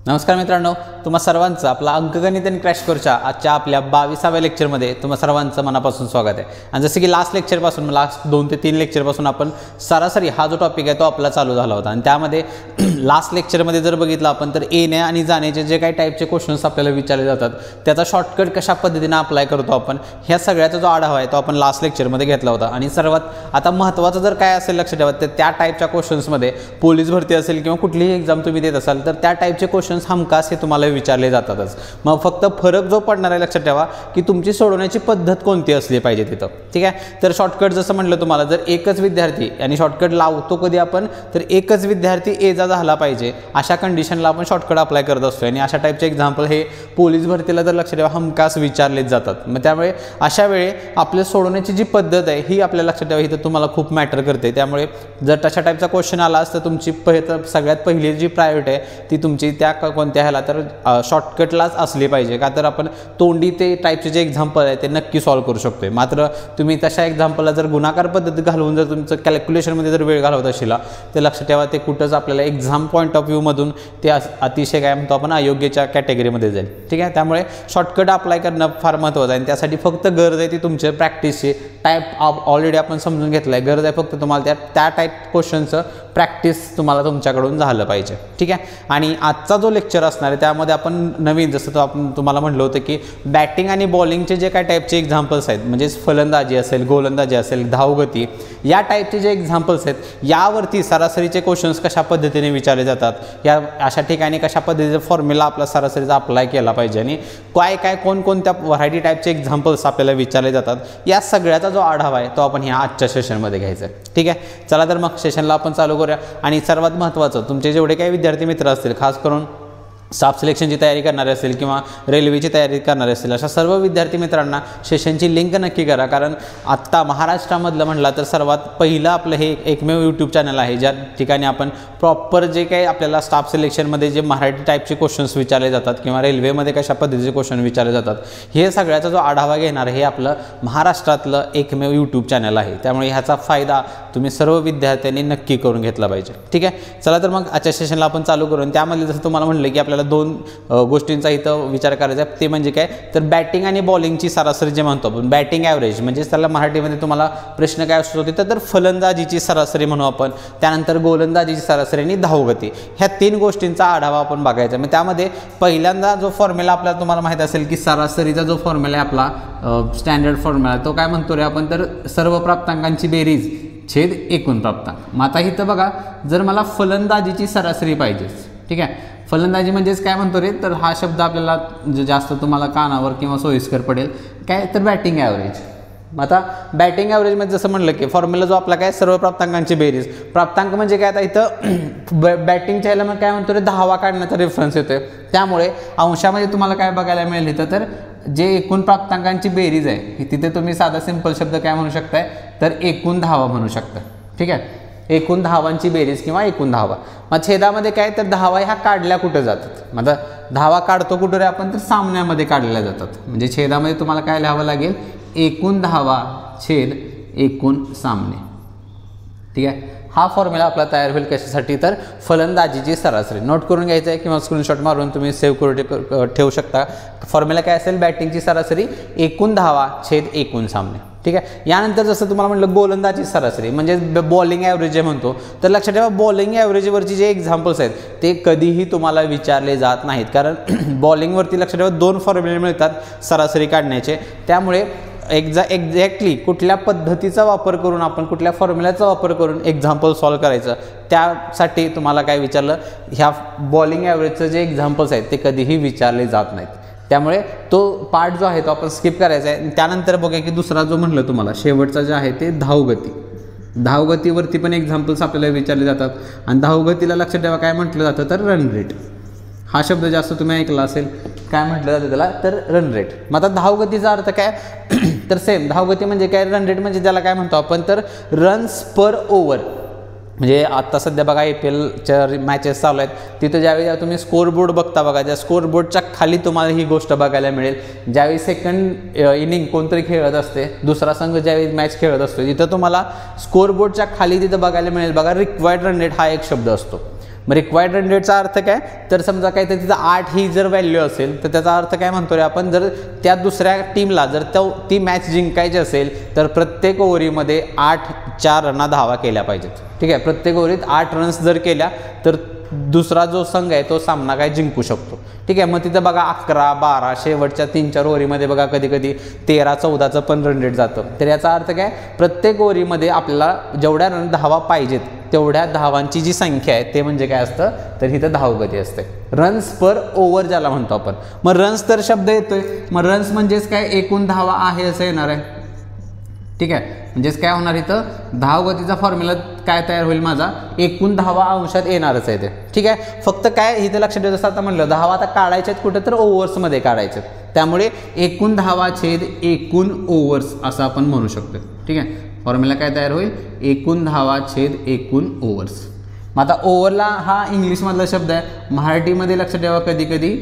नमस्कार मित्रांनो, तुम्हा सर्वांचं आपला अंकगणित आणि क्रॅश कोर्सच्या आजच्या आपल्या 22व्या लेक्चरमध्ये तुम्हा सर्वांचं मनापासून स्वागत आहे। आणि जसं की लास्ट लेक्चरपासून लास्ट 2 ते 3 लेक्चरपासून आपण सरासरी हा जो टॉपिक आहे तो आपला चालू झाला होता आणि त्यामध्ये लास्ट लेक्चरमध्ये जर बघितलं आपण तर येण्या आणि जाण्याचे जे काही टाईपचे क्वेश्चन्स आपल्याला विचारले जातात त्याचा शॉर्टकट कशा पद्धतीने अप्लाय करतो आपण ह्या सगळ्याचा जो आढावा आहे तो आपण लास्ट लेक्चरमध्ये घेतला होता। आणि सर्वात आता महत्त्वाचं जर काय असेल लक्षात ठेवा तर त्या टाईपच्या क्वेश्चन्समध्ये पोलीस भरती असेल किंवा कुठलीही एक्झाम तुम्ही देत असाल तर त्या टाईपचे क्वेश्चन्स हमखास हे तुम्हाला विचारले जातातच। मग फक्त फरक जो पडणार आहे लक्षात ठेवा की तुमची सोडवण्याची पद्धत कोणती असली पाहिजे तिथं, ठीक आहे। तर शॉर्टकट जसं म्हटलं तुम्हाला जर एकच विद्यार्थी आणि शॉर्टकट लावतो कधी आपण तर एकच विद्यार्थी एजा झाला पाहिजे अशा कंडिशनला आपण शॉर्टकट अप्लाय करत असतो आणि अशा टाईपचे एक्झाम्पल हे पोलीस भरतीला तर लक्षात ठेवा हमखास विचारलेच जातात। मग त्यामुळे अशा वेळी आपल्या सोडवण्याची जी पद्धत आहे ही आपल्या लक्षात ठेवा ही तर तुम्हाला खूप मॅटर करते। त्यामुळे जर तशा टाईपचा क्वेश्चन आला असता तुमची सगळ्यात पहिली जी प्रायोरिटी आहे ती तुमची त्या कोणत्या ह्याला तर शॉर्टकटलाच असली पाहिजे का तर आपण तोंडी ते टाईपचे जे एक्झाम्पल आहे ते नक्की सॉल्व्ह करू शकतोय। मात्र तुम्ही तशा एक्झाम्पलला जर गुणाकार पद्धती घालवून जर तुमचं कॅल्क्युलेशनमध्ये जर वेळ घालवत असेल तर लक्षात ठेवा ते कुठंच आपल्याला एक्झाम पॉईंट ऑफ व्ह्यूमधून ते अतिशय काय म्हणतो आपण अयोग्यच्या कॅटेगरीमध्ये जाईल, ठीक आहे। त्यामुळे शॉर्टकट अप्लाय करणं फार महत्त्वाचं आहे आणि त्यासाठी फक्त गरज आहे ती तुमच्या प्रॅक्टिसची टाईप ऑलरेडी आपण समजून घेतलं आहे। गरज आहे फक्त तुम्हाला त्या टाईप क्वेश्चनचं प्रॅक्टिस तुम्हाला तुमच्याकडून झालं पाहिजे, ठीक आहे। आणि आजचा जो लेक्चर असणार आहे त्यामध्ये आपण नवीन जसं तो आपण तुम्हाला म्हटलं होतं की बॅटिंग आणि बॉलिंगचे जे काय टाईपचे एक्झाम्पल्स आहेत म्हणजे फलंदाजी असेल गोलंदाजी असेल धावगती या टाईपचे जे एक्झाम्पल्स आहेत यावरती सरासरीचे क्वेश्चन्स कशा पद्धतीने विचारले जातात या अशा ठिकाणी कशा पद्धतीचा फॉर्म्युला आपला सरासरीचा अप्लाय केला पाहिजे आणि काय कोणकोणत्या व्हरायटी टाईपचे एक्झाम्पल्स आपल्याला विचारले जातात या सगळ्याचा जो आढावा आहे तो आपण ह्या आजच्या सेशनमध्ये घ्यायचा आहे, ठीक आहे। चला तर मग सेशनला आपण चालू करूया। आणि सर्वात महत्त्वाचं तुमचे जेवढे काही विद्यार्थी मित्र असतील खास करून स्टाफ सिलेक्शनची तयारी करणारे असतील किंवा रेल्वेची तयारी करणारे असतील अशा सर्व विद्यार्थी मित्रांना सेशनची लिंक नक्की करा। कारण आत्ता महाराष्ट्रामधलं म्हटलं तर सर्वात पहिलं आपलं हे एकमेव यूट्यूब चॅनल आहे ज्या ठिकाणी आपण प्रॉपर जे काही आपल्याला स्टाफ सिलेक्शनमध्ये जे मराठी टाईपचे क्वेश्चन्स विचारले जातात किंवा रेल्वेमध्ये कशा पद्धतीचे क्वेश्चन विचारले जातात हे सगळ्याचा जो आढावा घेणार हे आपलं महाराष्ट्रातलं एकमेव यूट्यूब चॅनल आहे। त्यामुळे ह्याचा फायदा तुम्ही सर्व विद्यार्थ्यांनी नक्की करून घेतला पाहिजे, ठीक आहे। चला तर मग आजच्या सेशनला आपण चालू करून त्यामध्ये जसं तुम्हाला म्हटलं की आपल्याला 2 गोष्टींचा इथं विचार करायचा आहे ते म्हणजे काय तर बॅटिंग आणि बॉलिंगची सरासरी जे म्हणतो आपण बॅटिंग ॲव्हरेज म्हणजे त्याला मराठीमध्ये तुम्हाला प्रश्न काय असतो तिथं तर फलंदाजीची सरासरी म्हणू आपण, त्यानंतर गोलंदाजीची सरासरी आणि धावगती ह्या 3 गोष्टींचा आढावा आपण बघायचा। मग त्यामध्ये पहिल्यांदा जो फॉर्म्युला आपल्याला तुम्हाला माहीत असेल की सरासरीचा जो फॉर्म्युला आहे आपला स्टँडर्ड फॉर्म्युला तो काय म्हणतो रे आपण तर सर्व प्राप्तांकांची बेरीज छेद एकूण प्राप्तांक। मग आता इथं बघा जर मला फलंदाजीची सरासरी पाहिजे, ठीक आहे। फलंदाजी म्हणजेच काय म्हणतो रे तर हा शब्द आपल्याला जास्त तुम्हाला कानावर किंवा सोयीस्कर पडेल काय तर बॅटिंग ॲव्हरेज। आता बॅटिंग ॲव्हरेजमध्ये जसं म्हणलं की फॉर्म्युला जो आपला काय सर्व प्राप्तांकांची बेरीज प्राप्तांक म्हणजे काय आता इथं बॅटिंगच्या ह्याला मग काय म्हणतो रे धावा काढण्याचा रेफरन्स येतोय त्यामुळे अंशामध्ये तुम्हाला काय बघायला मिळेल इथं तर जे एकूण प्राप्तांकांची बेरीज आहे तिथे तुम्ही साधा सिंपल शब्द काय म्हणू शकताय तर एकूण धावा म्हणू शकता, ठीक आहे। एकूण धावांची बेरीज किंवा एकूण धावा। मग छेदामध्ये काय तर धावा ह्या काढल्या कुठं जातात मग धावा काढतो कुठं रे आपण तर सामन्यामध्ये काढल्या जातात म्हणजे छेदामध्ये तुम्हाला काय लिहावं लागेल एकूण धावा छेद एकूण सामने, ठीक आहे। हा फॉर्म्युला आपला तयार होईल कशासाठी तर फलंदाजीची सरासरी नोट करून घ्यायचं आहे किंवा स्क्रीनशॉट मारून तुम्ही सेव्ह करून ठेवू शकता। फॉर्म्युला काय असेल बॅटिंगची सरासरी एकूण धावा छेद एकूण सामने, ठीक आहे। यानंतर जसं तुम्हाला म्हटलं गोलंदाजी सरासरी म्हणजे बॉलिंग ॲव्हरेज जे म्हणतो तर लक्षात ठेवा बॉलिंग ॲव्हरेजवरची जे एक्झाम्पल्स आहेत ते कधीही तुम्हाला विचारले जात नाहीत कारण बॉलिंगवरती लक्षात ठेवा 2 फॉर्म्युले मिळतात सरासरी काढण्याचे। त्यामुळे एक्झॅक्टली कुठल्या पद्धतीचा वापर करून आपण कुठल्या फॉर्म्युल्याचा वापर करून एक्झाम्पल सॉल्व्ह करायचं त्यासाठी तुम्हाला काय विचारलं ह्या बॉलिंग ॲव्हरेजचं जे एक्झाम्पल्स आहेत ते कधीही विचारले जात नाहीत। त्यामुळे तो पार्ट जो आहे तो आपण स्किप करायचा आहे। त्यानंतर बघा की दुसरा जो म्हटलं तुम्हाला शेवटचा जे आहे ते धावगतीवरती पण एक्झाम्पल्स आपल्याला विचारले जातात आणि धावगतीला लक्षात ठेवा काय म्हटलं जातं तर रन रेट हा शब्द जास्त तुम्ही ऐकला असेल काय म्हटलं जातं त्याला तर रन रेट। मग आता धावगतीचा अर्थ काय तर सेम धावगती म्हणजे काय रन रेट म्हणजे ज्याला काय म्हणतो आपण तर रन्स पर ओव्हर म्हणजे आत्ता सध्या बघा IPLच्या मॅचेस चालू आहेत तिथं ज्यावेळी तुम्ही स्कोरबोर्ड बघता बघा त्या स्कोरबोर्डच्या खाली तुम्हाला ही गोष्ट बघायला मिळेल ज्यावेळी सेकंड इनिंग कोणतरी खेळत असते दुसरा संघ ज्यावेळी मॅच खेळत असतो तिथं तुम्हाला स्कोरबोर्डच्या खाली तिथं बघायला मिळेल बघा रिक्वायर्ड रन रेट हा एक शब्द असतो मग रिक्वायर्ड रन रेटचा अर्थ काय, तर समजा काय तर तिथं 8 ही जर व्हॅल्यू असेल तर त्याचा अर्थ काय म्हणतो रे आपण, जर त्या दुसऱ्या टीमला जर ती मॅच जिंकायची असेल तर प्रत्येक ओव्हरीमध्ये 8 रना धावा केल्या पाहिजेत. ठीक आहे, प्रत्येक ओव्हरीत 8 रन्स जर केल्या तर दुसरा जो संघ आहे तो सामना काय जिंकू शकतो. ठीक आहे, मग तिथं बघा 11, 12 शेवटच्या 3-4 ओव्हरीमध्ये बघा कधी कधी 13-14चं पण रन रेट जातं. तर याचा अर्थ काय, प्रत्येक ओव्हरीमध्ये आपल्याला जेवढ्या धावा पाहिजेत तेवढ्या धावांची जी संख्या आहे ते म्हणजे काय असतं, तर इथं धावगती असते. रन्स पर ओव्हर ज्याला म्हणतो आपण. मग रन्स तर शब्द येतोय, मग रन्स म्हणजेच काय, एकूण धावा आहे असं येणार आहे. ठीक आहे, म्हणजेच काय होणार इथं, धावगतीचा फॉर्म्युला काय तयार होईल माझा, एकूण धावा अंशात येणारच आहे ते. ठीक आहे, फक्त काय इथं लक्षात ठेवायचं, आता म्हणलं धावा आता काढायच्यात कुठं, तर ओव्हर्समध्ये काढायच्यात. त्यामुळे एकूण धावा छेद एकूण ओव्हर्स असं आपण म्हणू शकतो. ठीक आहे, फॉर्म्युला काय तयार होईल, एकूण धावा छेद एकूण ओव्हर्स. मग आता ओव्हरला हा इंग्लिशमधला शब्द आहे, मराठीमध्ये लक्षात ठेवा कधी कधी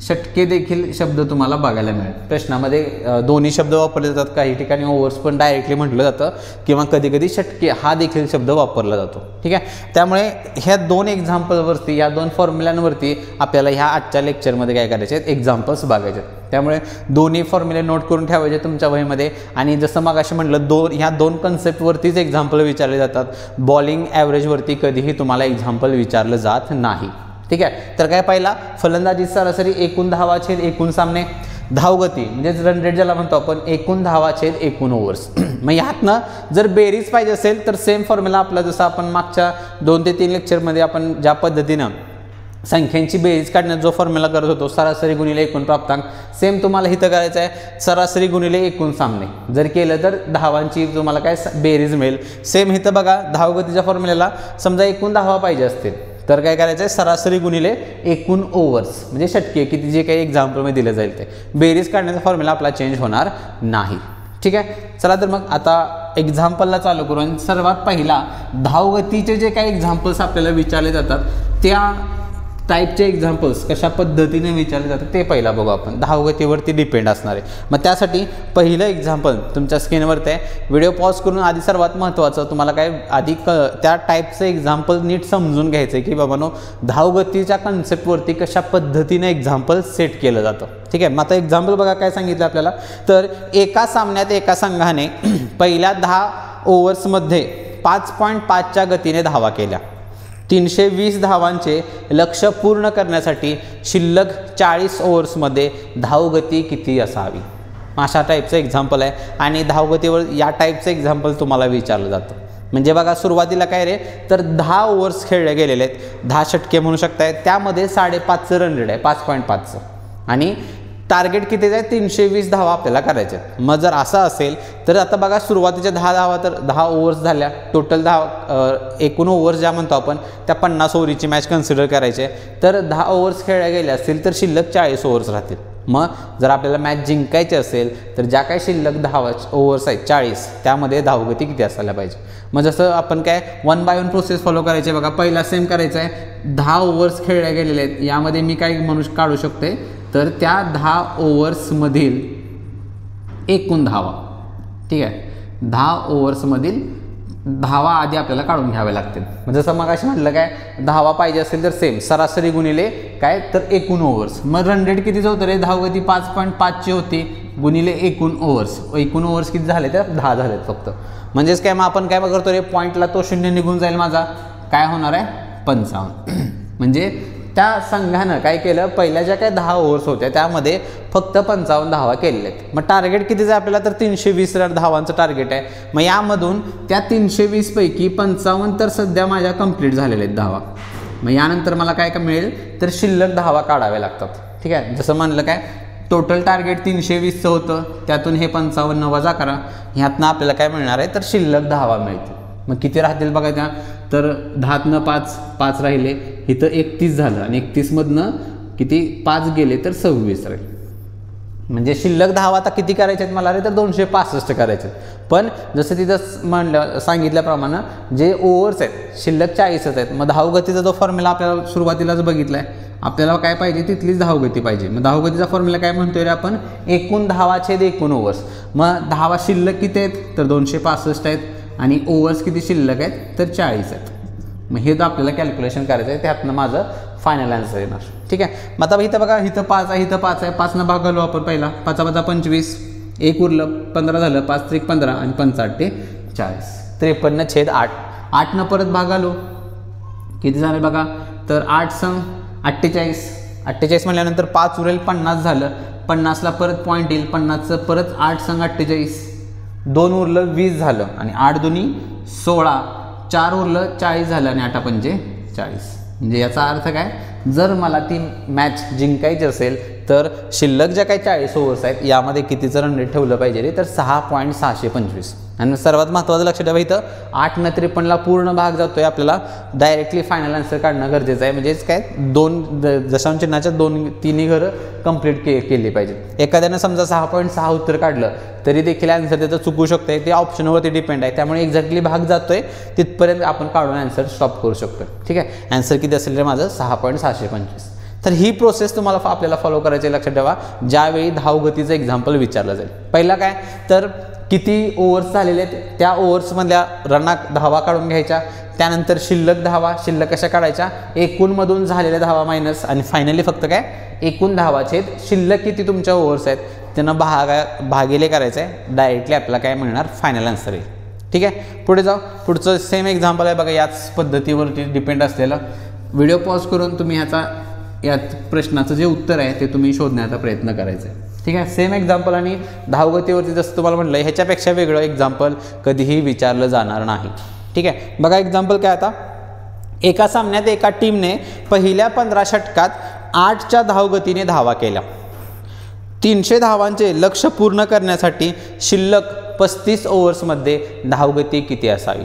षटके देखील शब्द तुम्हाला बघायला मिळेल प्रश्नामध्ये. दोन्ही शब्द वापरले जातात, काही ठिकाणी ओव्हर्स पण डायरेक्टली म्हटलं जातं किंवा कधी कधी षटके हा देखील शब्द वापरला जातो. ठीक आहे, त्यामुळे ह्या 2 एक्झाम्पलवरती, या 2 फॉर्म्युलांवरती आपल्याला ह्या आजच्या लेक्चरमध्ये काय करायचे आहेत, एक्झाम्पल्स बघायचे. त्यामुळे दोन्ही फॉर्म्युले नोट करून ठेवायचे तुमच्या वहीमध्ये. आणि जसं मग अशी म्हटलं, ह्या 2 कन्सेप्टवरतीच एक्झाम्पल विचारले जातात. बॉलिंग ॲव्हरेजवरती कधीही तुम्हाला एक्झाम्पल विचारलं जात नाही. ठीक आहे, तर काय पहिला, फलंदाजी सरासरी एकूण धावा छेद एकूण सामने. धावगती म्हणजेच रन रेट ज्याला म्हणतो आपण, एकूण धावा छेद एकूण ओव्हर्स. मग ह्यातनं जर बेरीज पाहिजे असेल तर सेम फॉर्म्युला आपला जसं आपण मागच्या 2 ते 3 लेक्चरमध्ये आपण ज्या पद्धतीनं संख्यांची बेरीज काढण्याचा जो फॉर्म्युला करत होतो, सरासरी गुणिले एकूण प्राप्तांक, सेम तुम्हाला इथं करायचं आहे, सरासरी गुणिले एकूण सामने. जर केलं तर धावांची तुम्हाला काय बेरीज मिळेल. सेम इथं बघा, धावगतीच्या फॉर्म्युल्याला समजा एकूण धावा पाहिजे असतील तर काय करायचं आहे, सरासरी गुणिले एकूण ओव्हर्स म्हणजे षटके, किती जे काही एक्झाम्पलमध्ये दिलं जाईल ते. बेरीज काढण्याचा फॉर्म्युला आपला चेंज होणार नाही. ठीक आहे, चला तर मग आता एक्झाम्पलला चालू करू. आणि सर्वात पहिला धावगतीचे जे काही एक्झाम्पल्स आपल्याला विचारले जातात त्या टाईपचे एक्झाम्पल्स कशा पद्धतीने विचारले जातात ते पहिला बघू आपण. धावगतीवरती डिपेंड असणार आहे. मग त्यासाठी पहिलं एक्झाम्पल तुमच्या स्क्रीनवरती आहे. व्हिडिओ पॉज करून आधी सर्वात महत्त्वाचं तुम्हाला काय आधी त्या टाईपचं एक्झाम्पल नीट समजून घ्यायचं आहे की बाबांनो धावगतीच्या कन्सेप्टवरती कशा पद्धतीने एक्झाम्पल सेट केलं जातं. ठीक आहे, मग आता एक्झाम्पल बघा काय सांगितलं आपल्याला, तर एका सामन्यात एका संघाने पहिल्या 10 ओव्हर्समध्ये 5.5च्या गतीने धावा केल्या. 320 धावांचे लक्ष्य पूर्ण करण्यासाठी शिल्लक 40 ओव्हर्समध्ये धावगती किती असावी. अशा टाईपचं एक्झाम्पल आहे. आणि धावगतीवर या टाईपचं एक्झाम्पल तुम्हाला विचारलं जातं. म्हणजे बघा सुरुवातीला काय रे, तर 10 ओव्हर्स खेळले गेलेले आहेत, 10 षटके म्हणू शकताय. त्यामध्ये 5.5चं रन रेट आहे, 5.5चं. आणि टार्गेट कितीचं आहे, 320 धावा आपल्याला करायच्या. मग जर असं असेल तर आता बघा सुरुवातीच्या 10 धावा तर 10 ओव्हर्स झाल्या. टोटल एकूण ओव्हर्स ज्या म्हणतो आपण त्या 50 ओव्हरीची मॅच कन्सिडर करायचे. तर 10 ओव्हर्स खेळल्या गेल्या असतील तर शिल्लक 40 ओव्हर्स राहतील. मग जर आपल्याला मॅच जिंकायची असेल तर ज्या काही शिल्लक 10 ओव्हर्स आहेत 40, त्यामध्ये धावगती किती असायला पाहिजे. मग जसं आपण काय 1 बाय 1 प्रोसेस फॉलो करायची. बघा पहिला सेम करायचं आहे, 10 ओव्हर्स खेळल्या गेलेले आहेत. यामध्ये मी काय म्हणू काढू शकते, तर त्या 10 ओव्हर्समधील एकूण धावा. ठीक आहे, 10 ओव्हर्समधील धावा आधी आपल्याला काढून घ्याव्या लागतील. म्हणजे जसं मग अशी म्हटलं काय, धावा पाहिजे असेल तर सेम सरासरी गुणिले काय, तर एकूण ओव्हर्स. मग रन रेट कितीचं होतं रे, धावगती 5.5ची होती गुणिले एकूण ओव्हर्स. एकूण ओव्हर्स किती झाले, तर 10 झालेत फक्त. म्हणजेच काय, मग आपण काय करतो रे, पॉईंटला तो 0 निघून जाईल माझा, काय होणार आहे 55. म्हणजे त्या संघानं काय केलं, पहिल्या ज्या काय 10 ओव्हर्स होत्या त्यामध्ये फक्त 55 धावा केलेल्या आहेत. मग टार्गेट कितीचं आहे आपल्याला, तर 320 धावांचं टार्गेट आहे. मग यामधून त्या 320 पैकी 55 तर सध्या माझ्या कंप्लीट झालेल्या आहेत धावा. मग यानंतर मला काय काय मिळेल, तर शिल्लक धावा काढाव्या लागतात. ठीक आहे, जसं म्हणलं काय, टोटल टार्गेट 320चं होतं, त्यातून हे 55 वजा करा, ह्यातनं आपल्याला काय मिळणार आहे, तर शिल्लक धावा मिळतील. मग किती राहतील बघा त्या, तर 10तनं 5 राहिले, इथं 31 झालं आणि 31मधनं किती 5 गेले तर 26 राहील. म्हणजे शिल्लक धावा आता किती करायचे आहेत मला रे, तर 265 करायचे आहेत. पण जसं तिथं म्हणलं सांगितल्याप्रमाणे जे ओव्हर्स आहेत शिल्लक 40च आहेत. मग धावगतीचा जो फॉर्म्युला आपल्याला सुरुवातीलाच बघितला आहे, आपल्याला काय पाहिजे, तिथलीच धावगती पाहिजे. मग धावगतीचा फॉर्म्युला काय म्हणतोय रे आपण, एकूण धावा छेद एकूण ओव्हर्स. मग धावा शिल्लक किती आहेत, तर 265 आहेत. आणि ओव्हर्स किती शिल्लक आहेत, तर 40 आहेत. मग हे तर आपल्याला कॅल्क्युलेशन करायचं आहे, त्यातनं माझं फायनल आन्सर येणार. ठीक आहे. मग आता इथं बघा, इथं 5 आहे, इथं 5 आहे. 5नं भाग घालू आपण पहिला. 5 × 5 = 25, 1 उरलं, 15 झालं, 5 × 3 = 15 आणि 5 × 8 = 40. 53/8. 8नं परत भाग घालू, किती झालं बघा, तर 8 × 48. 48 म्हटल्यानंतर 5 उरेल, 50 झालं. 50ला परत पॉईंट येईल, 50चं परत 8 × 48, 2 उरलं, 20 झालं आणि 8 दुनी 16, 4 उरलं, 40 झालं आणि 8 × 5 = 40. म्हणजे याचा अर्थ काय, जर मला ती मॅच जिंकायची असेल तर शिल्लक ज्या काही 40 ओव्हर्स आहेत यामध्ये कितीचं रन रेट ठेवलं पाहिजे, तर 6.625. आणि सर्वात महत्त्वाचं लक्ष ठेवा, इथं 8नं 53ला पूर्ण भाग जातोय, आपल्याला डायरेक्टली फायनल आन्सर काढणं गरजेचं आहे. म्हणजेच काय, 2 दशांश चिन्हाच्या 2-3 घरं कंप्लीट केली पाहिजेत. एखाद्यानं समजा 6.6 उत्तर काढलं तरी देखील आन्सर त्याचं चुकू शकतंय, ते ऑप्शनवरती डिपेंड आहे. त्यामुळे एक्झॅक्टली भाग जातोय तिथपर्यंत आपण काढून आन्सर स्टॉप करू शकतो. ठीक आहे. आन्सर किती असेल रे माझं, 6.625. तर ही प्रोसेस तुम्हाला आपल्याला फॉलो करायची, लक्षात ठेवा. ज्यावेळी धावगतीचं एक्झाम्पल विचारलं जाईल, पहिला काय, तर किती ओव्हर्स झालेले आहेत त्या ओव्हर्समधल्या धावा काढून घ्यायच्या. त्यानंतर शिल्लक धावा, शिल्लक कशा काढायच्या, एकूणमधून झालेल्या धावा मायनस, आणि फायनली फक्त काय, एकूण धावाचे शिल्लक किती तुमच्या ओव्हर्स आहेत त्यांना भागिले करायचं आहे. डायरेक्टली आपल्याला काय मिळणार, फायनल आन्सर येईल. ठीक आहे. पुढे जाऊ. पुढचं सेम एक्झाम्पल आहे बघा, याच पद्धतीवरती डिपेंड असलेलं. व्हिडिओ पॉज करून तुम्ही यात प्रश्नाचं जे उत्तर आहे ते तुम्ही शोधण्याचा प्रयत्न करायचा आहे. ठीक आहे. सेम एक्झाम्पल आणि धावगतीवरती जसं तुम्हाला म्हटलं, ह्याच्यापेक्षा वेगळं एक्झाम्पल कधीही विचारलं जाणार नाही. ठीक आहे. बघा एक्झाम्पल काय, आता एका सामन्यात एका टीमने पहिल्या 15 षटकात 8च्या धावगतीने धावा केल्या. 300 धावांचे लक्ष्य पूर्ण करण्यासाठी शिल्लक 35 ओव्हर्समध्ये धावगती किती असावी.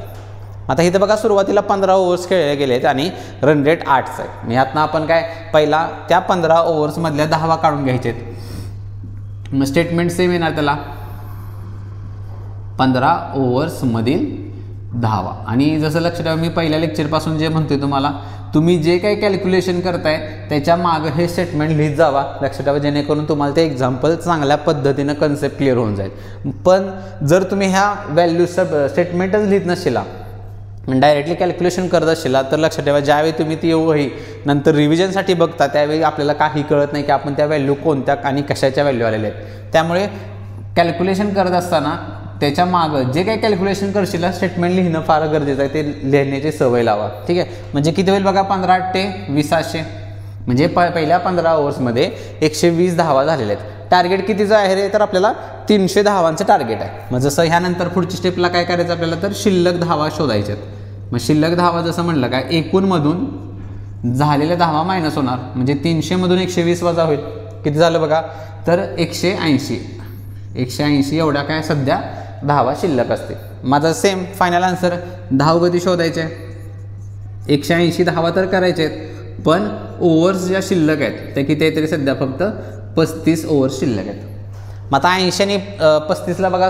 आता इथं बघा, सुरुवातीला 15 ओव्हर्स खेळले गेले आहेत आणि रन रेट 8च आहे. यातनं आपण काय, पहिला त्या 15 ओव्हर्समधल्या धावा काढून घ्यायचे. मग स्टेटमेंट सेम येणार त्याला, 15 ओव्हर्समधील धावा. आणि जसं लक्षात ठेवा, मी पहिल्या लेक्चरपासून जे म्हणतोय तुम्हाला, तुम्ही जे काही कॅल्क्युलेशन करताय त्याच्या मागं हे स्टेटमेंट लिहित जावा, लक्षात ठेवा, जेणेकरून तुम्हाला ते एक्झाम्पल चांगल्या पद्धतीनं कन्सेप्ट क्लिअर होऊन जाईल. पण जर तुम्ही ह्या व्हॅल्यू स्टेटमेंटच लिहित नसशिला, डायरेक्टली कॅल्क्युलेशन करत असेल, तर लक्षात ठेवा, ज्यावेळी तुम्ही ती वही नंतर रिव्हिजनसाठी बघता त्यावेळी आपल्याला काही कळत नाही की आपण त्या व्हॅल्यू कोणत्या आणि कशाच्या व्हॅल्यू आलेल्या आहेत. त्यामुळे कॅल्क्युलेशन करत असताना त्याच्या मागं जे काही कॅल्क्युलेशन करशील स्टेटमेंट लिहिणं फार गरजेचं आहे, ते लिहिण्याची सवय लावा. ठीक आहे. म्हणजे किती होईल बघा, 15 × 8 = 2000. म्हणजे पहिल्या 15 ओव्हर्समध्ये 120 धावा झालेल्या आहेत. टार्गेट कितीचं आहे रे, तर आपल्याला 300 धावांचं टार्गेट आहे. मग जसं ह्यानंतर पुढची स्टेपला काय करायचं आपल्याला, तर शिल्लक धावा शोधायच्यात. मग शिल्लक धावा जसं म्हटलं काय, एकूणमधून झालेल्या धावा मायनस होणार, म्हणजे 300मधून 120 वजा होईल, किती झालं बघा, तर 180 एवढ्या काय सध्या धावा शिल्लक असते. माझा सेम फायनल आन्सर, धावगती शोधायचे, 180 धावा तर करायचे आहेत, पण ओव्हर्स ज्या शिल्लक आहेत त्या किती आहे तरी सध्या फक्त 35 ओव्हर्स शिल्लक आहेत. मग आता 80 आणि 35ला बघा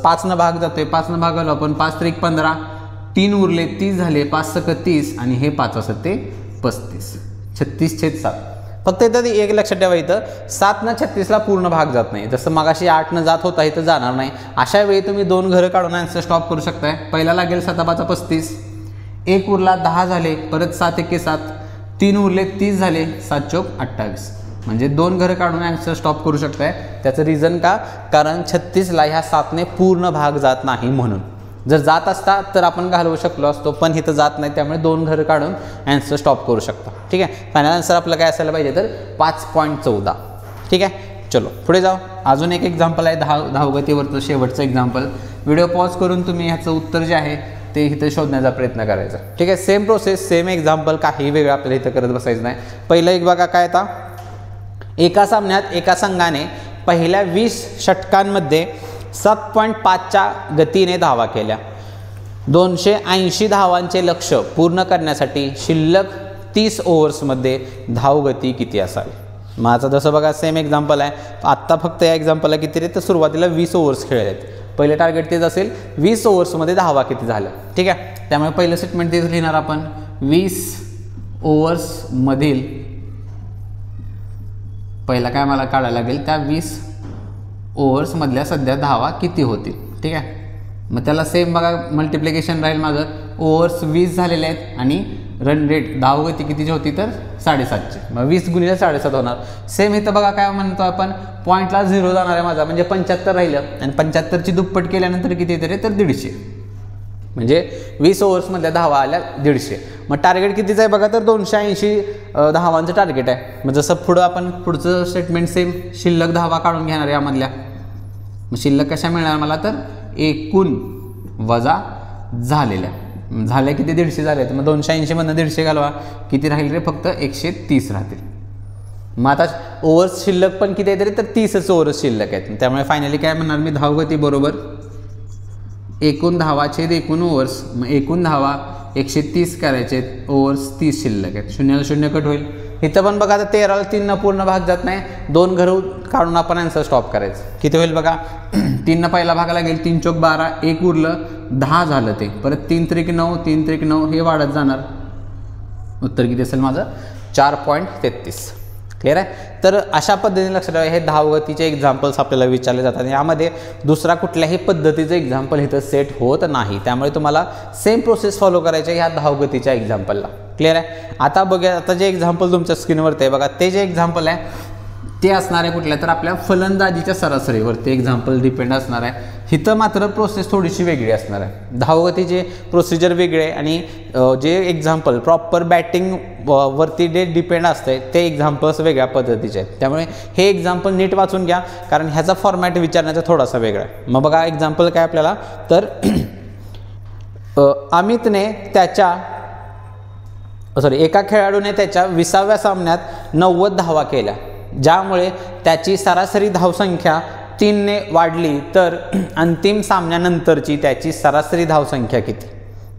5नं भाग जातोय, 5नं भाग आलो आपण, 5 × 3 = 15, 3 उरले, 30 झाले, 5 × 30 आणि हे 5 असत ते 35, 36/7. फक्त इथं एक लक्षात ठेवा, इथं 7नं 36ला पूर्ण भाग जात नाही, जसं मगाशी 8नं जात होता इथं जाणार नाही. अशा वेळी तुम्ही 2 घरं काढून आन्सर स्टॉप करू शकताय. पहिला लागेल 7×5 = 35, 1 उरला, 10 झाले, परत 7 × 1 = 7, 3 उरले, 30 झाले, 7 × 4 = 28. म्हणजे 2 घरं काढून आन्सर स्टॉप करू शकताय. त्याचं रिझन का, कारण 36ला ह्या 7ने पूर्ण भाग जात नाही म्हणून. जर जात असता तर आपण घालवू शकलो असतो, पण इथं जात नाही, त्यामुळे 2 घरं काढून आन्सर स्टॉप करू शकता. ठीक आहे. फायनल आन्सर आपलं काय असायला पाहिजे, तर 5.14. ठीक आहे. चलो पुढे जाऊ. अजून एक एक्झाम्पल आहे धावगतीवरचं शेवटचं एक्झाम्पल. व्हिडिओ पॉज करून तुम्ही ह्याचं उत्तर जे आहे ते इथं शोधण्याचा प्रयत्न करायचा. ठीक आहे. सेम प्रोसेस, सेम एक्झाम्पल, काही वेगळं आपल्याला इथं करत बसायचं नाही. पहिलं एक बघा काय, आता एका सामन्यात एका संघाने पहिल्या 20 षटकांमध्ये 7.5च्या गतीने धावा केल्या. 280 धावांचे लक्ष्य पूर्ण करण्यासाठी शिल्लक 30 ओव्हर्समध्ये धावगती किती असावी. माझं जसं बघा सेम एक्झाम्पल आहे. आत्ता फक्त या एक्झाम्पलला किती रे, तर सुरुवातीला 20 ओव्हर्स खेळले आहेत. पहिले टार्गेट तेच असेल, 20 ओव्हर्समध्ये धावा किती झाल्या. ठीक आहे. त्यामुळे पहिलं स्टेटमेंट तेच लिहिणार आपण, 20 ओव्हर्समधील, पहिला काय मला काढायला लागेल, त्या 20 ओव्हर्समधल्या सध्या धावा किती होतील. ठीक आहे. मग त्याला सेम बघा मल्टिप्लिकेशन राहील माझं, ओव्हर्स 20 झालेले आहेत आणि रन रेट धावगती कितीची होती तर 7.5ची, मग 20 गुणिले 7.5 होणार. सेम इथं बघा काय म्हणतो आपण, पॉईंटला 0 जाणार आहे माझा, म्हणजे 75 राहिलं आणि 75ची दुप्पट केल्यानंतर किती येते रे तर 150, म्हणजे 20 ओव्हर्समधल्या धावा आल्या 150. मग टार्गेट कितीचं आहे बघा तर 280 धावांचं टार्गेट आहे. मग जसं पुढं आपण पुढचं स्टेटमेंट सेम शिल्लक धावा काढून घेणार यामधल्या. मग शिल्लक कशा मिळणार मला तर एकूण वजा झाल्या किती 150 झाले, तर मग 280 मधनं 150 घालवा, किती राहील रे फक्त 130 राहतील. मग आता ओव्हर्स शिल्लक पण किती आहे तरी तर 30च ओव्हर्स शिल्लक आहेत. त्यामुळे फायनली काय म्हणणार मी, धावगती बरोबर एकूण धावा छेद एकूण ओव्हर्स. मग एकूण धावा 130 करायचे, ओव्हर्स 30 शिल्लक आहेत, 0 ला 0 कट होईल. इथं पण बघा आता 13 ला 3 पूर्ण भाग जात नाही, 2 घरून काढून आपण आन्सर स्टॉप करायचं. किती होईल बघा, 3 पहिला भागाला गेल, 3 चौक 12, 1 उरलं 10 झालं ते, परत 3 त्रिक 9, 3 त्रिक 9 हे वाढत जाणार. उत्तर किती असेल माझं 4.33. क्लिअर आहे. तर अशा पद्धतीने लक्षात ठेवा, हे धावगतीचे एक्झाम्पल्स आपल्याला विचारले जातात. यामध्ये दुसरा कुठल्याही पद्धतीचं एक्झाम्पल इथं सेट होत नाही, त्यामुळे तुम्हाला सेम प्रोसेस फॉलो करायचे ह्या धावगतीच्या एक्झाम्पलला. क्लिअर आहे. आता बघूया, आता जे एक्झाम्पल तुमच्या स्क्रीनवरती आहे बघा, ते जे एक्झाम्पल आहे ते असणार आहे कुठल्या तर आपल्या फलंदाजीच्या सरासरीवरती एक्झाम्पल डिपेंड असणार आहे. इथं मात्र प्रोसेस थोडीशी वेगळी असणार आहे. धावगतीचे प्रोसिजर वेगळे आणि जे एक्झाम्पल प्रॉपर बॅटिंग वरती जे डिपेंड असते ते एक्झाम्पल्स वेगळ्या पद्धतीचे आहेत. त्यामुळे हे एक्झाम्पल नीट वाचून घ्या, कारण ह्याचा फॉर्मॅट विचारण्याचा थोडासा वेगळा आहे. मग बघा एक्झाम्पल काय आपल्याला तर अमितने त्याच्या एका खेळाडूने त्याच्या 20व्या सामन्यात 90 धावा केल्या, ज्यामुळे त्याची सरासरी धावसंख्या 3 ने वाढली, तर अंतिम सामन्यानंतरची त्याची सरासरी धावसंख्या किती.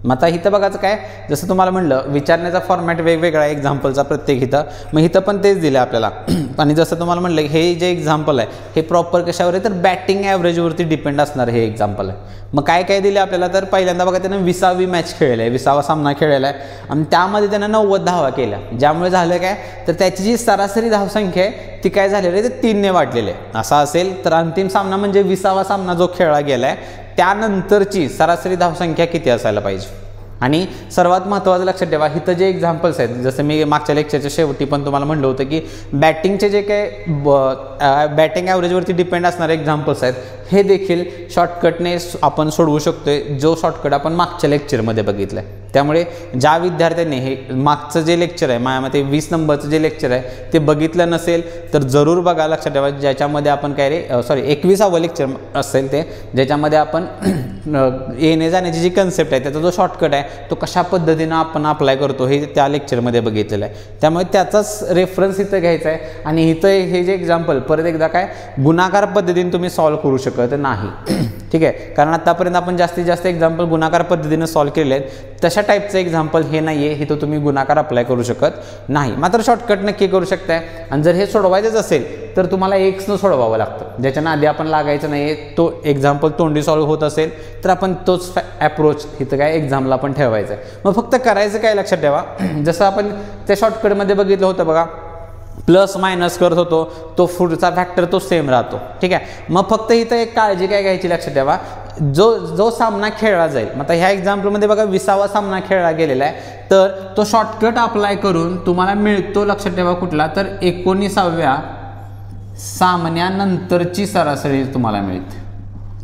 मग आता इथं बघायचं काय, जसं तुम्हाला म्हणलं विचारण्याचा फॉर्मॅट वेगवेगळा आहे एक्झाम्पलचा प्रत्येक इथं, मग इथं पण तेच दिलं आपल्याला. आणि जसं तुम्हाला म्हणलं हे जे एक्झाम्पल आहे हे प्रॉपर कशावर आहे तर बॅटिंग ॲव्हरेजवरती डिपेंड असणार हे एक्झाम्पल आहे. मग काय काय दिले आपल्याला तर पहिल्यांदा बघा त्यानं 20वी मॅच खेळलेला आहे, 20वा सामना खेळलेला आहे आणि त्यामध्ये त्यानं 90 धावा केल्या, ज्यामुळे झालं काय तर त्याची जी सरासरी धावसंख्या आहे ती काय झालेली आहे ते 3 ने वाढलेली आहे. असं असेल तर अंतिम सामना म्हणजे 20वा सामना जो खेळला गेला आहे त्यानंतरची सरासरी धावसंख्या किती असायला पाहिजे. आणि सर्वात महत्त्वाचं लक्षात ठेवा, इथं जे एक्झाम्पल्स आहेत जसं मी मागच्या लेक्चरच्या शेवटी पण तुम्हाला म्हणलं होतं की बॅटिंगचे जे काय बॅटिंग ॲव्हरेजवरती डिपेंड असणारे एक्झाम्पल्स आहेत हे देखील शॉर्टकटने आपण सोडवू शकतोय, जो शॉर्टकट आपण मागच्या लेक्चरमध्ये बघितलं आहे. त्यामुळे ज्या विद्यार्थ्यांनी हे मागचं जे लेक्चर आहे माझ्यामध्ये 20 नंबरचं जे लेक्चर आहे ते बघितलं नसेल तर जरूर बघा. लक्षात ठेवा ज्याच्यामध्ये आपण काय रे 21वा लेक्चर असेल ते, ज्याच्यामध्ये आपण येणे जाण्याची जी कन्सेप्ट आहे त्याचा जो शॉर्टकट आहे तो कशा पद्धतीनं आपण अप्लाय करतो हे त्या लेक्चरमध्ये बघितलेलं आहे. त्यामुळे त्याचाच रेफरन्स इथं घ्यायचा आहे. आणि इथं हे जे एक्झाम्पल परत एकदा काय गुणाकार पद्धतीने तुम्ही सॉल्व्ह करू शकत नाही, ठीक आहे, कारण आतापर्यंत आपण जास्तीत जास्त एक्झाम्पल गुणाकार पद्धतीनं सॉल्व्ह केले आहेत. तशा टाईपचं एक्झाम्पल हे नाही आहे, हे तो तुम्ही गुणाकार अप्लाय करू शकत नाही, मात्र शॉर्टकट नक्की करू शकताय. आणि जर हे सोडवायचंच असेल तर तुम्हाला एक्सनं सोडवावं लागतं, ज्याच्यानं आधी आपण लागायचं नाही. तो एक्झाम्पल तोंडी सॉल्व्ह होत असेल तर आपण तोच ॲप्रोच इथं काय एक्झामला आपण ठेवायचं आहे. मग फक्त करायचं काय लक्षात ठेवा, जसं आपण त्या शॉर्टकटमध्ये बघितलं होतं बघा, प्लस मायनस करत होतो तो पुढचा फॅक्टर तो सेम राहतो, ठीक आहे. मग फक्त इथं एक काळजी काय घ्यायची लक्षात ठेवा, जो सामना खेळला जाईल, मग आता ह्या एक्झाम्पलमध्ये बघा 20वा सामना खेळला गेलेला आहे तर तो शॉर्टकट अप्लाय करून तुम्हाला मिळतो लक्षात ठेवा कुठला तर 19व्या सामन्यानंतरची सरासरी तुम्हाला मिळते.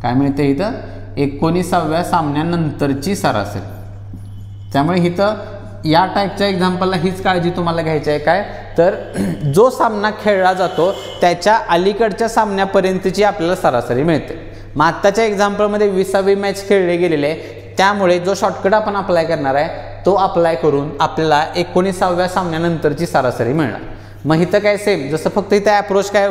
काय मिळते इथं 19व्या सामन्यानंतरची सरासरी. त्यामुळे इथं या टाईपच्या एक्झाम्पलला हीच काळजी तुम्हाला घ्यायची आहे काय तर जो सामना खेळला जातो त्याच्या अलीकडच्या सामन्यापर्यंतची आपल्याला सरासरी मिळते. मग आत्ताच्या एक्झाम्पलमध्ये 20वी मॅच खेळले गेलेले आहे, त्यामुळे जो शॉर्टकट आपण अप्लाय करणार आहे तो अप्लाय करून आपल्याला 19व्या सामन्यानंतरची सरासरी मिळणार. मग इथं काय सेम जसं फक्त इथं अप्रोच काय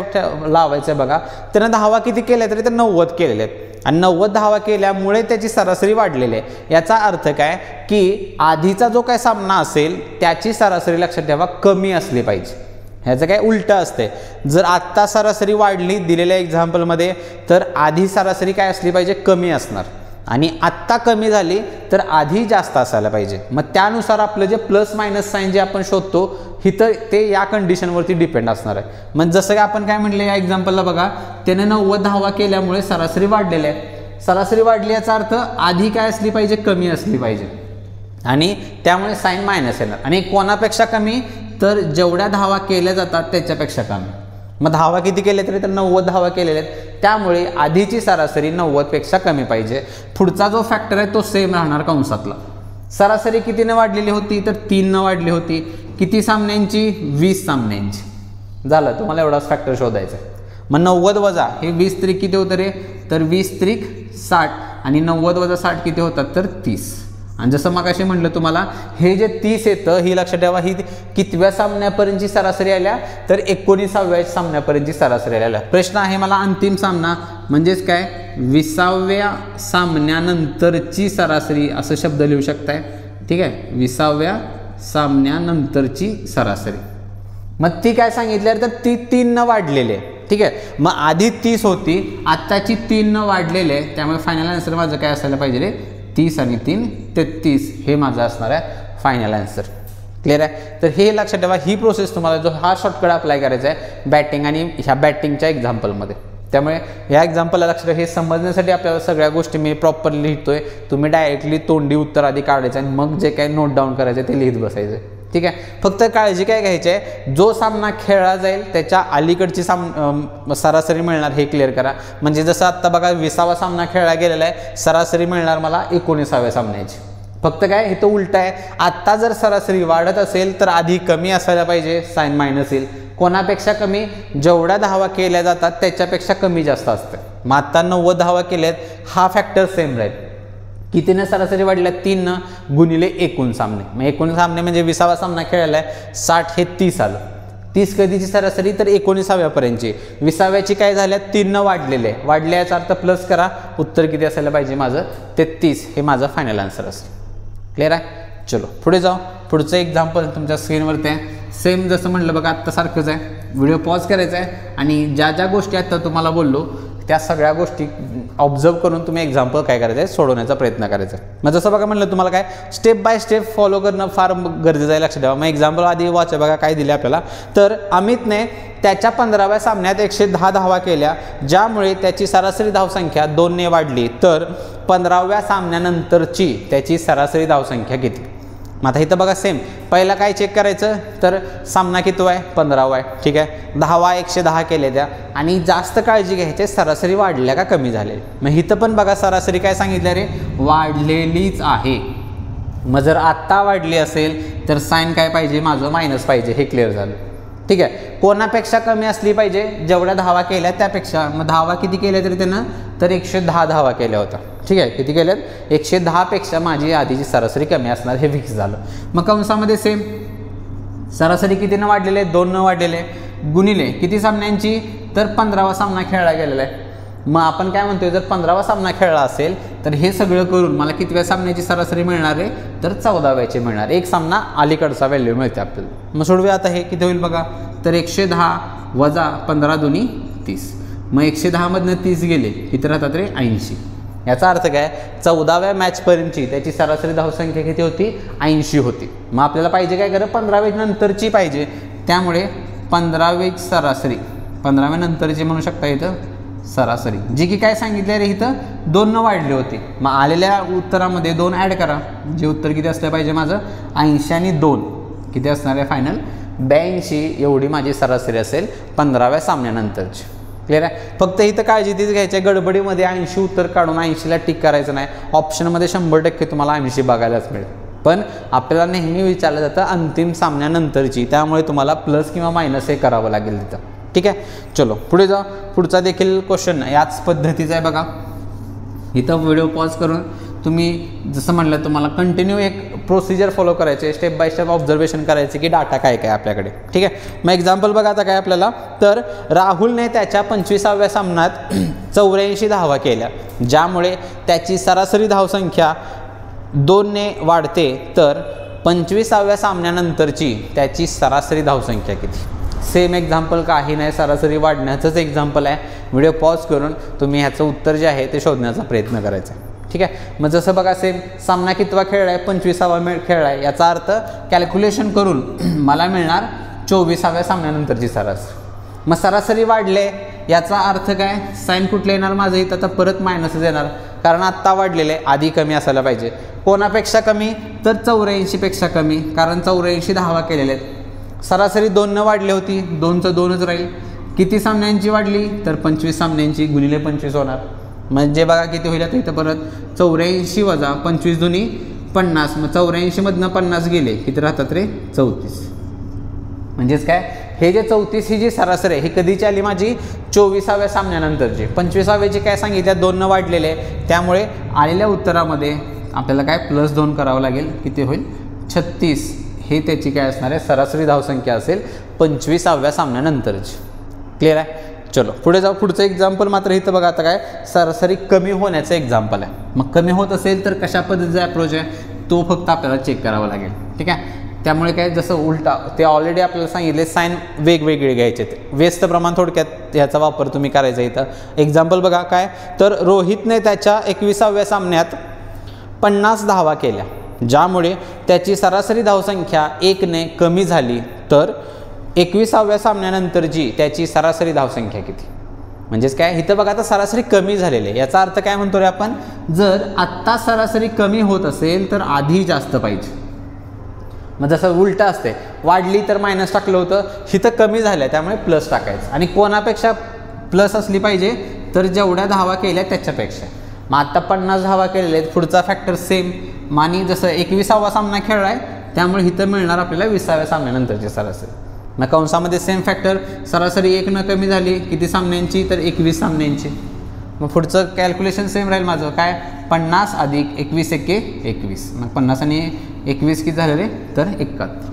लावायचं आहे बघा, त्यानं धावा किती केल्या तरी ते 90 केलेले आहेत आणि 90 धावा केल्यामुळे त्याची सरासरी वाढलेली आहे. याचा अर्थ काय की आधीचा जो काय सामना असेल त्याची सरासरी लक्षात ठेवा कमी असली पाहिजे. ह्याचं काय उलटं असते, जर आत्ता सरासरी वाढली दिलेल्या एक्झाम्पलमध्ये तर आधी सरासरी काय असली पाहिजे कमी असणार आणि आत्ता कमी झाली तर आधी जास्त असायला पाहिजे. मग त्यानुसार आपलं जे प्लस मायनस साईन जे आपण शोधतो इथं ते या कंडिशनवरती डिपेंड असणार आहे. मग जसं की आपण काय म्हटलं या एक्झाम्पलला बघा, त्याने 90 धावा केल्यामुळे सरासरी वाढलेली आहे. सरासरी वाढली याचा अर्थ आधी काय असली पाहिजे कमी असली पाहिजे. आणि त्यामुळे साईन मायनस येणार. आणि कोणापेक्षा कमी, तर जेवढ्या धावा केल्या जातात त्याच्यापेक्षा कमी. मग धावा किती केले तरी तर 90 धावा केलेल्या आहेत, त्यामुळे आधीची सरासरी 90पेक्षा कमी पाहिजे. पुढचा जो फॅक्टर आहे तो सेम राहणार कंसातला. सरासरी कितीने वाढलेली होती, तर 3 वाढली होती. किती सामन्यांची, 20 सामन्यांची. झालं, तुम्हाला एवढाच फॅक्टर शोधायचा आहे. मग 90 वजा हे 20 त्रिक किती होतं रे, तर 20 त्रिक 60 आणि 90 वजा 60 किती होतात, तर 30. आणि जसं मग असे म्हटलं तुम्हाला, हे जे 30 येतं ही लक्षात ठेवा, ही कितव्या सामन्यापर्यंतची सरासरी आल्या, तर 19व्या सामन्यापर्यंतची सरासरी आल्या. प्रश्न आहे मला अंतिम सामना म्हणजेच काय, 20व्या सामन्यानंतरची सरासरी असं शब्द लिहू शकताय. ठीक आहे, 20व्या सामन्यानंतरची सरासरी. मग ती काय सांगितलं, तर ती 3 वाढलेली आहे. ठीक आहे, मग आधी 30 होती, आत्ताची 3 वाढलेले आहे, त्यामुळे फायनल आन्सर माझं काय असायला पाहिजे रे, 30 आणि 3 33 हे माझं असणार आहे फायनल आन्सर. क्लिअर आहे. तर हे लक्षात ठेवा, ही प्रोसेस तुम्हाला जो हा शॉर्टकट अप्लाय करायचा आहे बॅटिंग आणि ह्या बॅटिंगच्या एक्झाम्पलमध्ये. त्यामुळे ह्या एक्झाम्पलला लक्षात ठेवा, हे समजण्यासाठी आपल्याला सगळ्या गोष्टी मी प्रॉपरली लिहितोय. तुम्ही डायरेक्टली तोंडी उत्तर आधी काढायचं आणि मग जे काही नोट डाऊन करायचं ते लिहित बसायचं. ठीक आहे, फक्त काळजी काय घ्यायची आहे, जो सामना खेळला जाईल त्याच्या अलीकडची सरासरी मिळणार हे क्लिअर करा. म्हणजे जसं आत्ता बघा 20वा सामना खेळला गेलेला आहे, सरासरी मिळणार मला 19व्या सामन्याची. फक्त काय इथं उलट आहे, आत्ता जर सरासरी वाढत असेल तर आधी कमी असायला पाहिजे, साइन मायनस येईल. कोणापेक्षा कमी, जेवढ्या धावा केल्या जातात त्याच्यापेक्षा कमी जास्त असतं. मग आत्ता 90 धावा केल्यात, हा फॅक्टर सेम राहील. कितीनं सरासरी वाढल्या, 3 गुणिले एकूण सामने. मग एकूण सामने म्हणजे 20वा सामना खेळायला आहे, 60 हे 30 आलं. 30 कधीची सरासरी, तर 19व्यापर्यंतची. 20व्याची काय झाल्या, 3 वाढलेले, वाढले याचा अर्थ प्लस करा, उत्तर किती असायला पाहिजे माझं, 33 हे माझं फायनल आन्सर असेल. क्लिअर आहे. चलो पुढे जाऊ. पुढचं एक्झाम्पल तुमच्या स्क्रीनवरती आहे. सेम जसं म्हटलं बघा आत्ता सारखंच आहे. व्हिडिओ पॉज करायचा आहे आणि ज्या ज्या गोष्टी आत्ता तुम्हाला बोललो त्या सगळ्या गोष्टी ऑब्झर्व करून तुम्ही एक्झाम्पल काय करायचं आहे, सोडवण्याचा प्रयत्न करायचा आहे. मग जसं बघा म्हटलं तुम्हाला काय स्टेप बाय स्टेप फॉलो करणं फार गरजेचं आहे, लक्षात ठेवा. मग एक्झाम्पल आधी वाचा बघा काय दिले आपल्याला. तर अमितने त्याच्या 15व्या सामन्यात 110 धावा केल्या, ज्यामुळे त्याची सरासरी धावसंख्या 2ने वाढली. तर 15व्या सामन्यानंतरची त्याची सरासरी धावसंख्या किती. मग आता इथं बघा सेम, पहिला काय चेक करायचं, तर सामना किती आहे, 15वा आहे. ठीक आहे, धावा 110 केल्या त्या आणि जास्त काळजी घ्यायची सरासरी वाढल्या का कमी झाले. मग इथं पण बघा सरासरी काय सांगितलं रे, वाढलेलीच आहे. मग जर आत्ता वाढली असेल तर साइन काय पाहिजे, माझं मायनस पाहिजे, हे क्लिअर झालं. ठीक आहे, कोणापेक्षा कमी असली पाहिजे, जेवढ्या धावा केल्या त्यापेक्षा. मग धावा किती केल्या तरी त्यानं, तर 110 धावा केल्या होत्या. ठीक आहे, किती केल्यात, 110 पेक्षा माझी आधीची सरासरी कमी असणार, हे फिक्स झालं. मग कंसामध्ये सेम सरासरी कितीनं वाढलेले, 2 वाढलेले, गुणिले किती सामन्यांची, तर 15वा सामना खेळला गेलेला आहे. मग आपण काय म्हणतोय, जर 15वा सामना खेळला असेल तर हे सगळं करून मला कितव्या सामन्याची सरासरी मिळणार आहे, तर 14व्याची मिळणार. एक सामना अलीकडचा व्हॅल्यू मिळते आपल्याला. मग सोडूया आता, हे किती होईल बघा, तर 110 वजा 15 दुनी 30. मग 110 मधनं 30 गेले, इथं राहतात रे 80. याचा अर्थ काय, 14व्या मॅचपर्यंतची त्याची सरासरी धावसंख्या किती होती, 80 होती. मग आपल्याला पाहिजे काय करा, 15व्या नंतरची पाहिजे. त्यामुळे 15वी सरासरी, 15व्या नंतरची म्हणू शकता इथं सरासरी, जी की काय सांगितलं रे, इथं 2 वाढली होती. मग आलेल्या उत्तरामध्ये 2 ॲड करा, जे उत्तर किती असलं पाहिजे माझं, 80 आणि 2 किती असणार आहे फायनल, 82 एवढी माझी सरासरी असेल 15व्या सामन्यानंतरची. क्लिअर आहे. फक्त इथं काळजी तीच घ्यायची आहे, गडबडीमध्ये 80 उत्तर काढून 80ला टिक करायचं नाही. ऑप्शनमध्ये 100% तुम्हाला 80 बघायलाच मिळेल, पण आपल्याला नेहमी विचारलं जातं अंतिम सामन्यानंतरची, त्यामुळे तुम्हाला प्लस किंवा मायनस हे करावं लागेल तिथं. ठीक आहे, चलो पुढे जाऊ. पुढचा देखील क्वेश्चन याच पद्धतीचा आहे बघा. इथं व्हिडिओ पॉज करून तुम्ही जसं म्हटलं तुम्हाला कंटिन्यू एक प्रोसिजर फॉलो करायचे, स्टेप बाय स्टेप ऑब्झर्वेशन करायचे की डाटा काय काय आपल्याकडे. ठीक आहे, मग एक्झाम्पल बघा आता काय आपल्याला, तर राहुलने त्याच्या 25व्या सामन्यात 84 धावा केल्या, ज्यामुळे त्याची सरासरी धावसंख्या 2ने वाढते. तर 25व्या सामन्यानंतरची त्याची सरासरी धावसंख्या किती. सेम एक्झाम्पल काही नाही, सरासरी वाढण्याचंच एक्झाम्पल आहे. व्हिडिओ पॉज करून तुम्ही ह्याचं उत्तर जे आहे ते शोधण्याचा प्रयत्न करायचा आहे. ठीक आहे, मग जसं बघा सेम सामना कितवा खेळला आहे, 25वा खेळला आहे. याचा अर्थ कॅल्क्युलेशन करून मला मिळणार 24व्या सामन्यानंतरची सरासरी. मग सरासरी वाढले याचा अर्थ काय, साइन कुठलं येणार माझं इथं, आता परत मायनसच येणार, कारण आत्ता वाढलेले आधी कमी असायला पाहिजे. कोणापेक्षा कमी तर 84पेक्षा कमी, कारण 84 धावा केलेल्या आहेत. सरासरी 2 वाढली होती, 2चं 2च राहील. किती सामन्यांची वाढली तर 25 सामन्यांची, गुणिले 25 होणार. म्हणजे बघा किती होईल आता इथं परत 84 वजा 25 दुनी 50. मग 84मधनं 50 गेले, किती राहतात रे 34. म्हणजेच काय, हे जे 34 ही जी सरासरी आहे ही कधीची आली माझी 24व्या सामन्यानंतरची. 25व्याची काय सांगितल्या 2 वाढलेले, त्यामुळे आलेल्या उत्तरामध्ये आपल्याला काय +2 करावं लागेल. किती होईल 36. हे त्याची काय असणार आहे सरासरी धावसंख्या असेल 25व्या सामन्यानंतरची. क्लिअर आहे. चलो पुढे जाऊ. पुढचं एक्झाम्पल मात्र इथं बघा, आता काय सरासरी कमी होण्याचं एक्झाम्पल आहे. मग कमी होत असेल तर कशा पद्धतीचा अप्रोच आहे तो फक्त आपल्याला चेक करावा लागेल. ठीक आहे. त्यामुळे काय जसं उलटा ते ऑलरेडी आपल्याला सांगितले साईन वेगवेगळे घ्यायचे. व्यस्त प्रमाण थोडक्यात ह्याचा वापर तुम्ही करायचा. इथं एक्झाम्पल बघा काय, तर रोहितने त्याच्या 21व्या सामन्यात 50 धावा केल्या, ज्यामुळे त्याची सरासरी धावसंख्या 1ने कमी झाली. तर 21व्या सामन्यानंतरची त्याची सरासरी धावसंख्या किती. म्हणजेच काय इथं बघा आता सरासरी कमी झालेली आहे. याचा अर्थ काय म्हणतो रे आपण, जर आत्ता सरासरी कमी होत असेल तर आधी जास्त पाहिजे. मग जसं उलटं असते, वाढली तर मायनस टाकलं होतं, इथं कमी झालं त्यामुळे प्लस टाकायचं. आणि कोणापेक्षा प्लस असली पाहिजे तर जेवढ्या धावा केल्या त्याच्यापेक्षा. मग आत्ता 50 धावा केलेल्या आहेत, पुढचा फॅक्टर सेम. आणि जसं 21वा सामना खेळला आहे त्यामुळे इथं मिळणार आपल्याला 20व्या सामन्यानंतरची सरासरी. मग कंसामध्ये सेम फॅक्टर, सरासरी 1 न कमी झाली किती सामन्यांची तर 21 सामन्यांची. मग पुढचं कॅल्क्युलेशन सेम राहील माझं काय, 50 अधिक 21 एके 21. मग 50 आणि 21 किती झाले रे तर 71.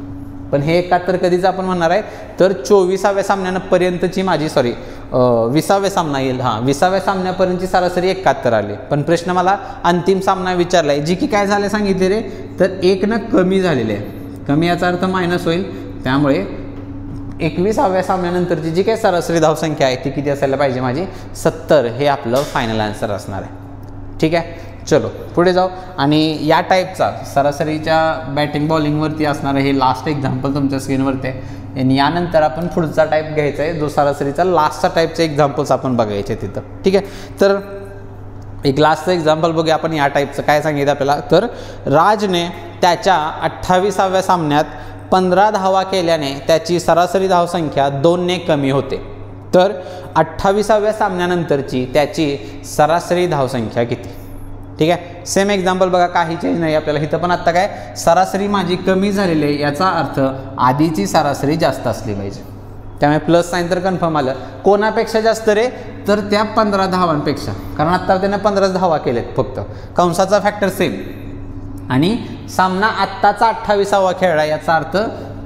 पण हे 71 कधीच आपण म्हणणार आहे तर 24व्या सामन्यापर्यंतची माझी 20व्या सामना येईल. 20व्या सामन्यापर्यंतची सरासरी 71 आली. पण प्रश्न मला अंतिम सामना विचारला आहे, जी की काय झाले सांगितले रे तर 1 न कमी झालेले आहे. कमी याचा अर्थ मायनस होईल, त्यामुळे 21व्या सामन्यानंतरची जी काही सरासरी धावसंख्या आहे ती किती असायला पाहिजे माझी 70. हे आपलं फायनल आन्सर असणार आहे. ठीक आहे. चलो पुढे जाऊ. आणि या टाईपचा सरासरीच्या बॅटिंग बॉलिंगवरती असणारं हे लास्ट एक्झाम्पल तुमच्या स्क्रीनवरती आहे. आणि यानंतर आपण पुढचा टाईप घ्यायचा आहे जो सरासरीचा लास्टचा टाईपचे एक्झाम्पल्स आपण बघायचे तिथं. ठीक आहे. तर एक लास्टचं एक्झाम्पल बघूया आपण या टाईपचं. काय सांगितलं आपल्याला, तर राजने त्याच्या 28व्या सामन्यात 15 धावा केल्याने त्याची सरासरी धावसंख्या 2ने कमी होते. तर 28व्या सामन्यानंतरची त्याची सरासरी धावसंख्या किती. ठीक आहे. सेम एक्झाम्पल बघा, काही चेंज नाही आपल्याला इथं. पण आत्ता काय सरासरी माझी कमी झालेली आहे, याचा अर्थ आधीची सरासरी जास्त असली पाहिजे. त्यामुळे प्लस साईन तर कन्फर्म आलं. कोणापेक्षा जास्त रे तर त्या 15 धावांपेक्षा, कारण आत्ता त्याने 15 धावा केल्यात फक्त. कंसाचा फॅक्टर सेम आणि सामना आत्ताचा 28वा खेळला, याचा अर्थ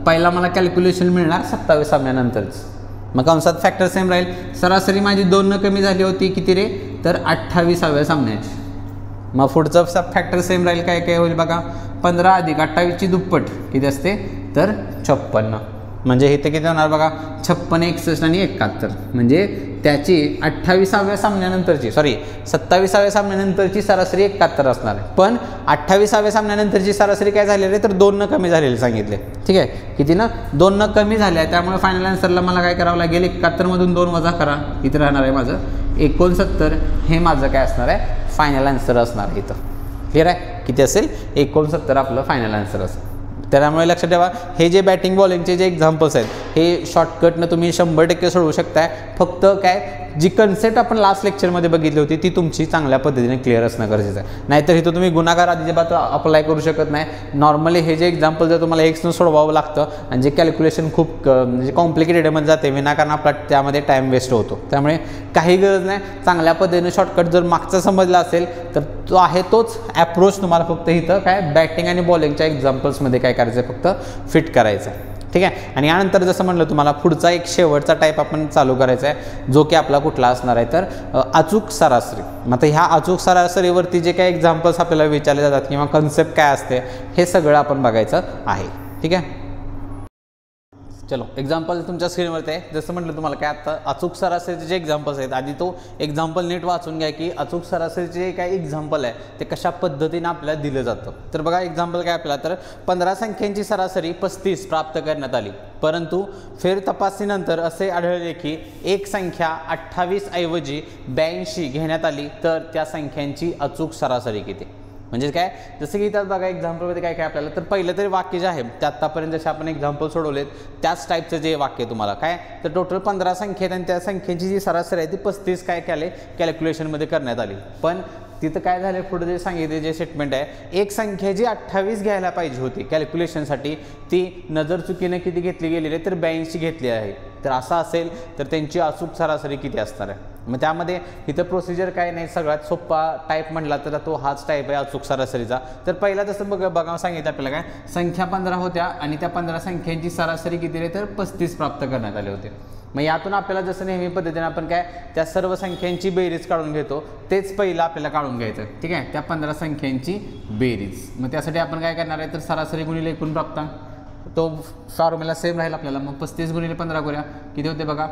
पहिला मला कॅल्क्युलेशन मिळणार 27 सामन्यानंतरच. मग कंसात फॅक्टर सेम राहील. सरासरी माझी 2 न कमी झाली होती किती रे तर 28व्या सामन्याची. मग पुढचं फॅक्टर सेम राहील. काय काय होईल बघा, 15 अधिक 28ची दुप्पट किती असते तर 56. म्हणजे इथे किती होणार बघा 56, 61 आणि 71. म्हणजे त्याची 28व्या सामन्यानंतरची 27व्या सामन्यानंतरची सरासरी 71 असणार आहे. पण 28व्या सामन्यानंतरची सरासरी काय झाली आहे तर 2 न कमी झालेली सांगितले. ठीक आहे. किती ना 2 न कमी झाल्या, त्यामुळे फायनल आन्सरला मला काय करावं लागेल 71मधून 2 वजा करा, इथं राहणार आहे माझं 69. हे माझं काय असणार आहे फायनल आन्सर असणार आहे इथं. क्लिअर आहे. किती असेल 69 आपलं फायनल आन्सर असेल. त्यामुळे लक्षात ठेवा, हे जे बॅटिंग बॉलिंगचे जे एक्झाम्पल्स आहेत हे शॉर्टकटनं तुम्ही 100% सोडवू शकताय. फक्त काय जी कन्सेप्ट आपण लास्ट लेक्चरमध्ये बघितली होती ती तुमची चांगल्या पद्धतीने क्लिअर असणं गरजेचं आहे. नाहीतर इथं तुम्ही गुणाकार अजिबात अप्लाय करू शकत नाही. नॉर्मली हे जे एक्झाम्पल जर तुम्हाला एक्सनं सोडवावं लागतं आणि जे कॅल्क्युलेशन खूप म्हणजे कॉम्प्लिकेटेडमध्ये जाते, विनाकारण आपला त्यामध्ये टाईम वेस्ट होतो. त्यामुळे काही गरज नाही. चांगल्या पद्धतीने शॉर्टकट जर मागचा समजला असेल तर तो आहे तोच ॲप्रोच तुम्हाला फक्त इथं काय बॅटिंग आणि बॉलिंगच्या एक्झाम्पल्समध्ये काय करायचं आहे फक्त फिट करायचं आहे. ठीक आहे. आणि यानंतर जसं म्हटलं तुम्हाला पुढचा एक शेवटचा टाईप आपण चालू करायचा आहे, जो की आपला कुठला असणार आहे तर अचूक सरासरी. मग आता ह्या अचूक सरासरीवरती जे काही एक्झाम्पल्स आपल्याला विचारले जातात किंवा कन्सेप्ट काय असते हे सगळं आपण बघायचं आहे. ठीक आहे. चलो एक्झाम्पल तुमच्या स्क्रीनवरती आहे. जसं म्हटलं तुम्हाला काय आता अचूक सरासरीचे जे एक्झाम्पल्स आहेत, आधी तो एक्झाम्पल नीट वाचून घ्या की अचूक सरासरीचे जे काही एक्झाम्पल आहे ते कशा पद्धतीने आपल्याला दिलं जातं. तर बघा एक्झाम्पल काय आपल्याला, तर 15 संख्यांची सरासरी 35 प्राप्त करण्यात आली, परंतु फेर तपासणीनंतर असे आढळले की एक संख्या 28 ऐवजी 82 घेण्यात आली, तर त्या संख्यांची अचूक सरासरी किती. म्हणजे काय, जसं की इथं बघा एक्झाम्पलमध्ये काय काय आपल्याला, तर पहिलं तरी वाक्य जे आहे ते आत्तापर्यंत जसे आपण एक्झाम्पल सोडवलेत त्याच टाईपचं जे वाक्य तुम्हाला काय, तर टोटल 15 संख्या आहेत आणि त्या संख्येची जी सरासरी आहे ती 35 काय केले कॅल्क्युलेशनमध्ये करण्यात आली. पण तिथं काय झालं, पुढे जे सांगितले जे स्टेटमेंट आहे, एक संख्या जी 28 घ्यायला पाहिजे होती कॅल्क्युलेशनसाठी ती नजर चुकीने किती घेतली गेलेली आहे, तर 82 घेतली आहे. तर असं असेल तर त्यांची अचूक सरासरी किती असणार आहे. मग त्यामध्ये इथं प्रोसिजर काय नाही, सगळ्यात सोपा टाईप म्हटला तर तो हाच टाईप आहे अचूक सरासरीचा. तर पहिला तसं बघा सांगितलं आपल्याला काय, संख्या 15 होत्या आणि त्या 15 संख्यांची सरासरी किती आहे, तर 35 प्राप्त करण्यात आले होते. मग यातून आपल्याला जसं नेहमी पद्धतीने आपण काय त्या सर्व संख्यांची बेरीज काढून घेतो, तेच पहिलं आपल्याला काढून घ्यायचं. ठीक आहे, त्या 15 संख्यांची बेरीज. मग त्यासाठी आपण काय करणार आहे, तर सरासरी गुणिले एकूण प्राप्तांक, तो फॉर्म्युला सेम राहील आपल्याला. मग 35 गुणिले 15 करूया, किती होते बघा,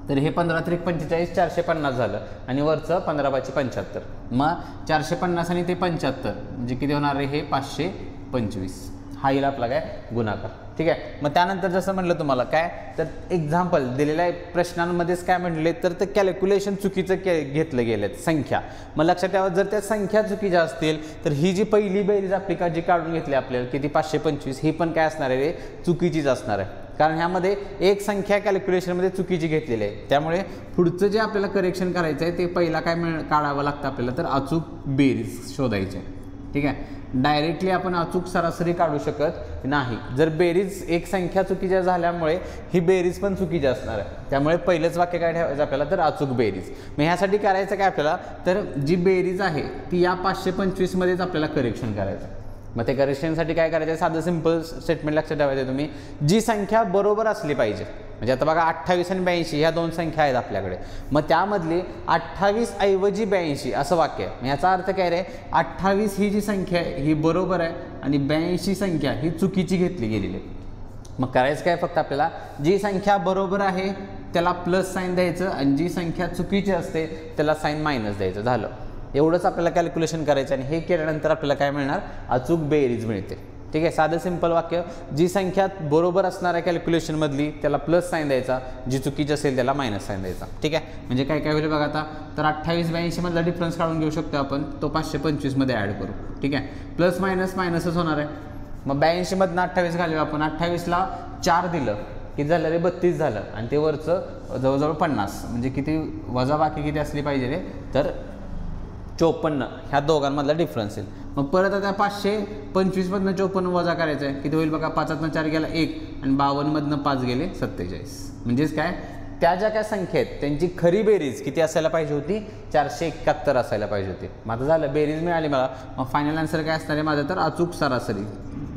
तर हे 15 त्रिक 45 450 झालं आणि वरचं 15 5 75. मग 450 आणि ते 75 म्हणजे किती होणार आहे, हे 525. हा येईल आपला काय गुणाकार. ठीक आहे, मग त्यानंतर जसं म्हटलं तुम्हाला काय, तर एक्झाम्पल दिलेल्या प्रश्नांमध्येच काय म्हटले, तर ते कॅल्क्युलेशन चुकीचं घेतलं गेलं संख्या. मग लक्षात ठेवा, जर त्या संख्या चुकीच्या असतील तर ही जी पहिली बेरीज आपली का जी काढून घेतली आपल्याला किती 525, ही पण काय असणार आहे, चुकीचीच असणार आहे. कारण ह्यामध्ये एक संख्या कॅल्क्युलेशनमध्ये चुकीची घेतलेली आहे. त्यामुळे पुढचं जे आपल्याला करेक्शन करायचं आहे ते पहिला काय काढावं लागतं आपल्याला, तर अचूक बेरीज शोधायची. ठीक आहे, डायरेक्टली आपण अचूक सरासरी काढू शकत नाही. जर बेरीज एक संख्या चुकीच्या झाल्यामुळे ही बेरीज पण चुकीची असणार आहे. त्यामुळे पहिलंच वाक्य काय ठेवायचं आपल्याला, तर अचूक बेरीज. मग ह्यासाठी करायचं काय आपल्याला, तर जी बेरीज आहे ती या 525 मध्येच आपल्याला करेक्शन करायचं. मग ते करेक्शनसाठी काय करायचं, साधं सिंपल स्टेटमेंट लक्षात ठेवायचं तुम्ही, जी संख्या बरोबर असली पाहिजे. म्हणजे आता बघा 28 आणि 82 ह्या दोन संख्या आहेत आपल्याकडे, मग त्यामधली 28 ऐवजी 82 असं वाक्य आहे. याचा अर्थ काय रे, 28 ही जी संख्या आहे ही बरोबर आहे आणि 82 संख्या ही चुकीची घेतली गेलेली आहे. मग करायचं काय, फक्त आपल्याला जी संख्या बरोबर आहे त्याला प्लस साईन द्यायचं आणि जी संख्या चुकीची असते त्याला साईन मायनस द्यायचं. झालं, एवढंच आपल्याला कॅल्क्युलेशन करायचं आणि हे केल्यानंतर आपल्याला काय मिळणार, अचूक बेरीज मिळते. ठीक आहे, साधं सिंपल वाक्य, जी संख्या बरोबर असणार आहे कॅल्क्युलेशनमधली त्याला प्लस साईन द्यायचा, जी चुकीची असेल त्याला मायनस साईन द्यायचा. ठीक आहे, म्हणजे काय काय होईल बघा आता, तर 28-82 मधला डिफरन्स काढून घेऊ शकतो आपण, तो 525 मध्ये ॲड करू. ठीक आहे, प्लस मायनस मायनसच होणार आहे. मग 82 मधनं 28 घालूया आपण, 28ला 4 दिलं किती झालं रे, 32 झालं आणि ते वरचं जवळजवळ 50, म्हणजे किती वजा बाकी किती असली पाहिजे रे, तर 54. ह्या दोघांमधला डिफरन्स येईल. मग परत आता 525 मधनं 54 वजा करायचं आहे, किती होईल बघा, 5तनं 4 गेला 1 आणि 52 मधनं 5 गेले 47. म्हणजेच काय, त्या ज्या काय संख्या आहेत त्यांची खरी बेरीज किती असायला पाहिजे होती, 471 असायला पाहिजे होती. मग आता झालं, बेरीज मिळाली मला. मग फायनल आन्सर काय असणार आहे माझं, तर अचूक सरासरी.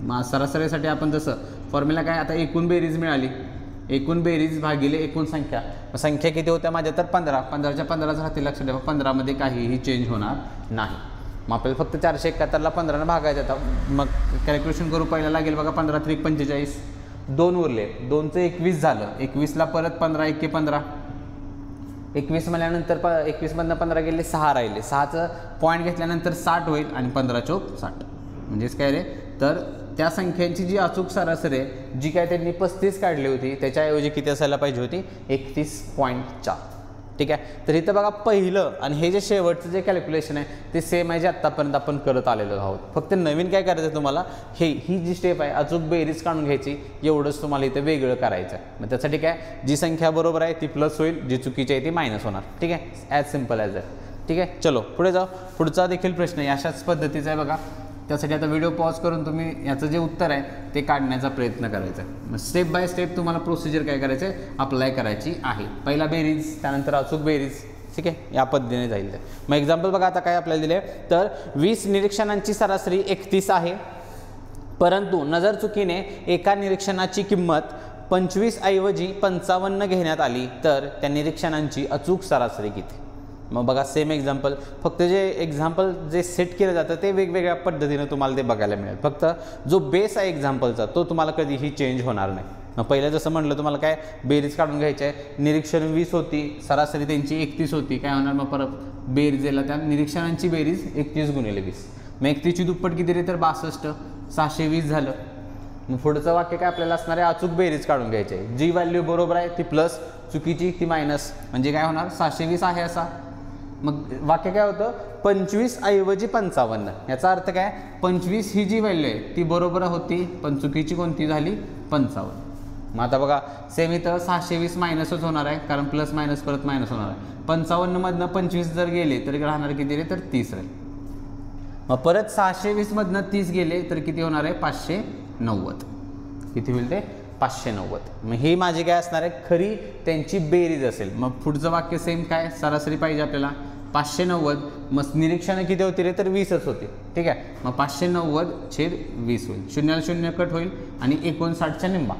मग सरासरीसाठी आपण जसं फॉर्म्युला काय, आता एकूण बेरीज मिळाली, एकूण बेरीज भागिले एकूण संख्या. संख्या किती होत्या माझ्या, तर 15. 15च्या 15 राहतील, लक्षात ठेवा 15मध्ये काहीही चेंज होणार नाही. मग आपल्याला फक्त 471ला 15ने भागायचं. आता मग कॅल्क्युलेशन करू, पहिला लागेल बघा 15 त्रिक 45, 2 उरले, 2चं 21 झालं, 21ला परत 15 1 15, 21 म्हणल्यानंतर 21 मधनं 15 गेले 6 राहिले, 6चं पॉईंट घेतल्यानंतर 60 होईल आणि 15 चौक 60. म्हणजेच काय रे, तर त्या संख्यांची जी अचूक सरासरी आहे, जी काय त्यांनी 35 काढली होती त्याच्याऐवजी किती असायला पाहिजे होती, 31.4. ठीक आहे, तर इथं बघा पहिलं आणि हे जे शेवटचं जे कॅल्क्युलेशन आहे ते सेम आहे जे आत्तापर्यंत आपण करत आलेलो आहोत. फक्त नवीन काय करायचं आहे तुम्हाला, ही जी स्टेप आहे अचूक बेरीज काढून घ्यायची, एवढंच तुम्हाला इथं वेगळं करायचं आहे. मग त्यासाठी काय, जी संख्या बरोबर आहे ती प्लस होईल, जी चुकीची आहे ती मायनस होणार. ठीक आहे, ॲज सिम्पल ॲज दॅट. ठीक आहे, चलो पुढे जाऊ. पुढचा देखील प्रश्न आहे अशाच पद्धतीचा आहे बघा. त्यासाठी आता व्हिडिओ पॉज करून तुम्ही याचं जे उत्तर आहे ते काढण्याचा प्रयत्न करायचा आहे. मग स्टेप बाय स्टेप तुम्हाला प्रोसिजर काय करायचं आहे, अप्लाय करायची आहे. पहिला बेरीज, त्यानंतर अचूक बेरीज. ठीक आहे, या पद्धतीने जाईल. मग एक्झाम्पल बघा आता काय आपल्याला दिले, तर 20 निरीक्षणांची सरासरी 31 आहे, परंतु नजर चुकीने एका निरीक्षणाची किंमत 25 ऐवजी 55 घेण्यात आली, तर त्या निरीक्षणांची अचूक सरासरी किती. मग बघा सेम एक्झाम्पल, फक्त जे एक्झाम्पल जे सेट केलं जातं ते वेगवेगळ्या पद्धतीनं तुम्हाला ते बघायला मिळेल. फक्त जो बेस आहे एक्झाम्पलचा तो तुम्हाला कधीही चेंज होणार नाही. मग पहिलं जसं म्हटलं तुम्हाला काय बेरीज काढून घ्यायची आहे, निरीक्षण 20 होती, सरासरी त्यांची 31 होती, काय होणार मग परत बेरीजला त्या निरीक्षणांची बेरीज 31 गुणिले 20. मग 31ची दुप्पट किती रे, तर 62, 620 झालं. मग पुढचं वाक्य काय आपल्याला असणार आहे, अचूक बेरीज काढून घ्यायची आहे. जी व्हॅल्यू बरोबर आहे ती प्लस, चुकीची ती मायनस, म्हणजे काय होणार 620 आहे असा मग वाक्य काय होतं 25 ऐवजी 55. याचा अर्थ काय 25 ही जी व्हॅल्यू आहे ती बरोबर होती पण चुकीची कोणती झाली 55. मग आता बघा सेम इथं 620 मायनसच होणार आहे कारण प्लस मायनस परत मायनस होणार आहे. 55 मधनं 25 जर गेले तर राहणार किती रे तर 30 राहील. मग परत 620 मधनं 30 गेले तर किती होणार आहे 590. किती होईल ते 590. मग ही माझी काय असणार आहे खरी त्यांची बेरीज असेल. मग पुढचं वाक्य सेम काय सरासरी पाहिजे आपल्याला 590. मग निरीक्षणं किती होती रे तर 20च होती. ठीक आहे मग 590/20 होईल. शून्याला शून्य कट होईल आणि 59च्या निम्मा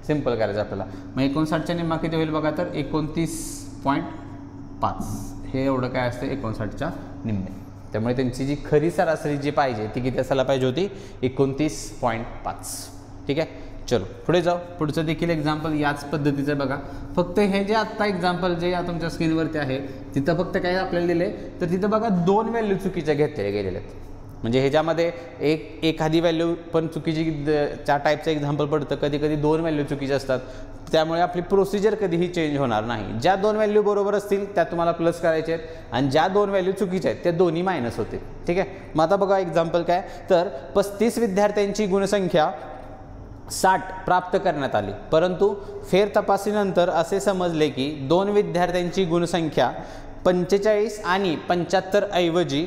सिंपल करायचं आपल्याला. मग 59च्या निम्मा किती होईल बघा तर 29.5. हे एवढं काय असतं 59च्या निम्मे. त्यामुळे त्यांची जी खरी सरासरी जी पाहिजे ती किती असायला पाहिजे होती 29.5. ठीक आहे चलो पुढे जाऊ. पुढचं देखील एक्झाम्पल याच पद्धतीचं बघा. फक्त हे जे आत्ता एक्झाम्पल जे या तुमच्या स्क्रीनवरती आहे तिथं फक्त काय आपल्याला दिले तर तिथं बघा 2 व्हॅल्यू चुकीच्या घेतल्या गेलेल्या आहेत. म्हणजे ह्याच्यामध्ये एखादी व्हॅल्यू पण चुकीची त्या टाईपचं एक्झाम्पल पडतं. कधी कधी 2 व्हॅल्यू चुकीचे असतात. त्यामुळे आपली प्रोसिजर कधीही चेंज होणार नाही. ज्या 2 व्हॅल्यू बरोबर असतील त्या तुम्हाला प्लस करायचे आहेत आणि ज्या 2 व्हॅल्यू चुकीच्या आहेत त्या दोन्ही मायनस होते. ठीक आहे मग आता बघा एक्झाम्पल काय तर 35 विद्यार्थ्यांची गुणसंख्या 60 प्राप्त करण्यात आली परंतु फेर तपासणीनंतर असे समजले की 2 विद्यार्थ्यांची गुणसंख्या 45 आणि 75 ऐवजी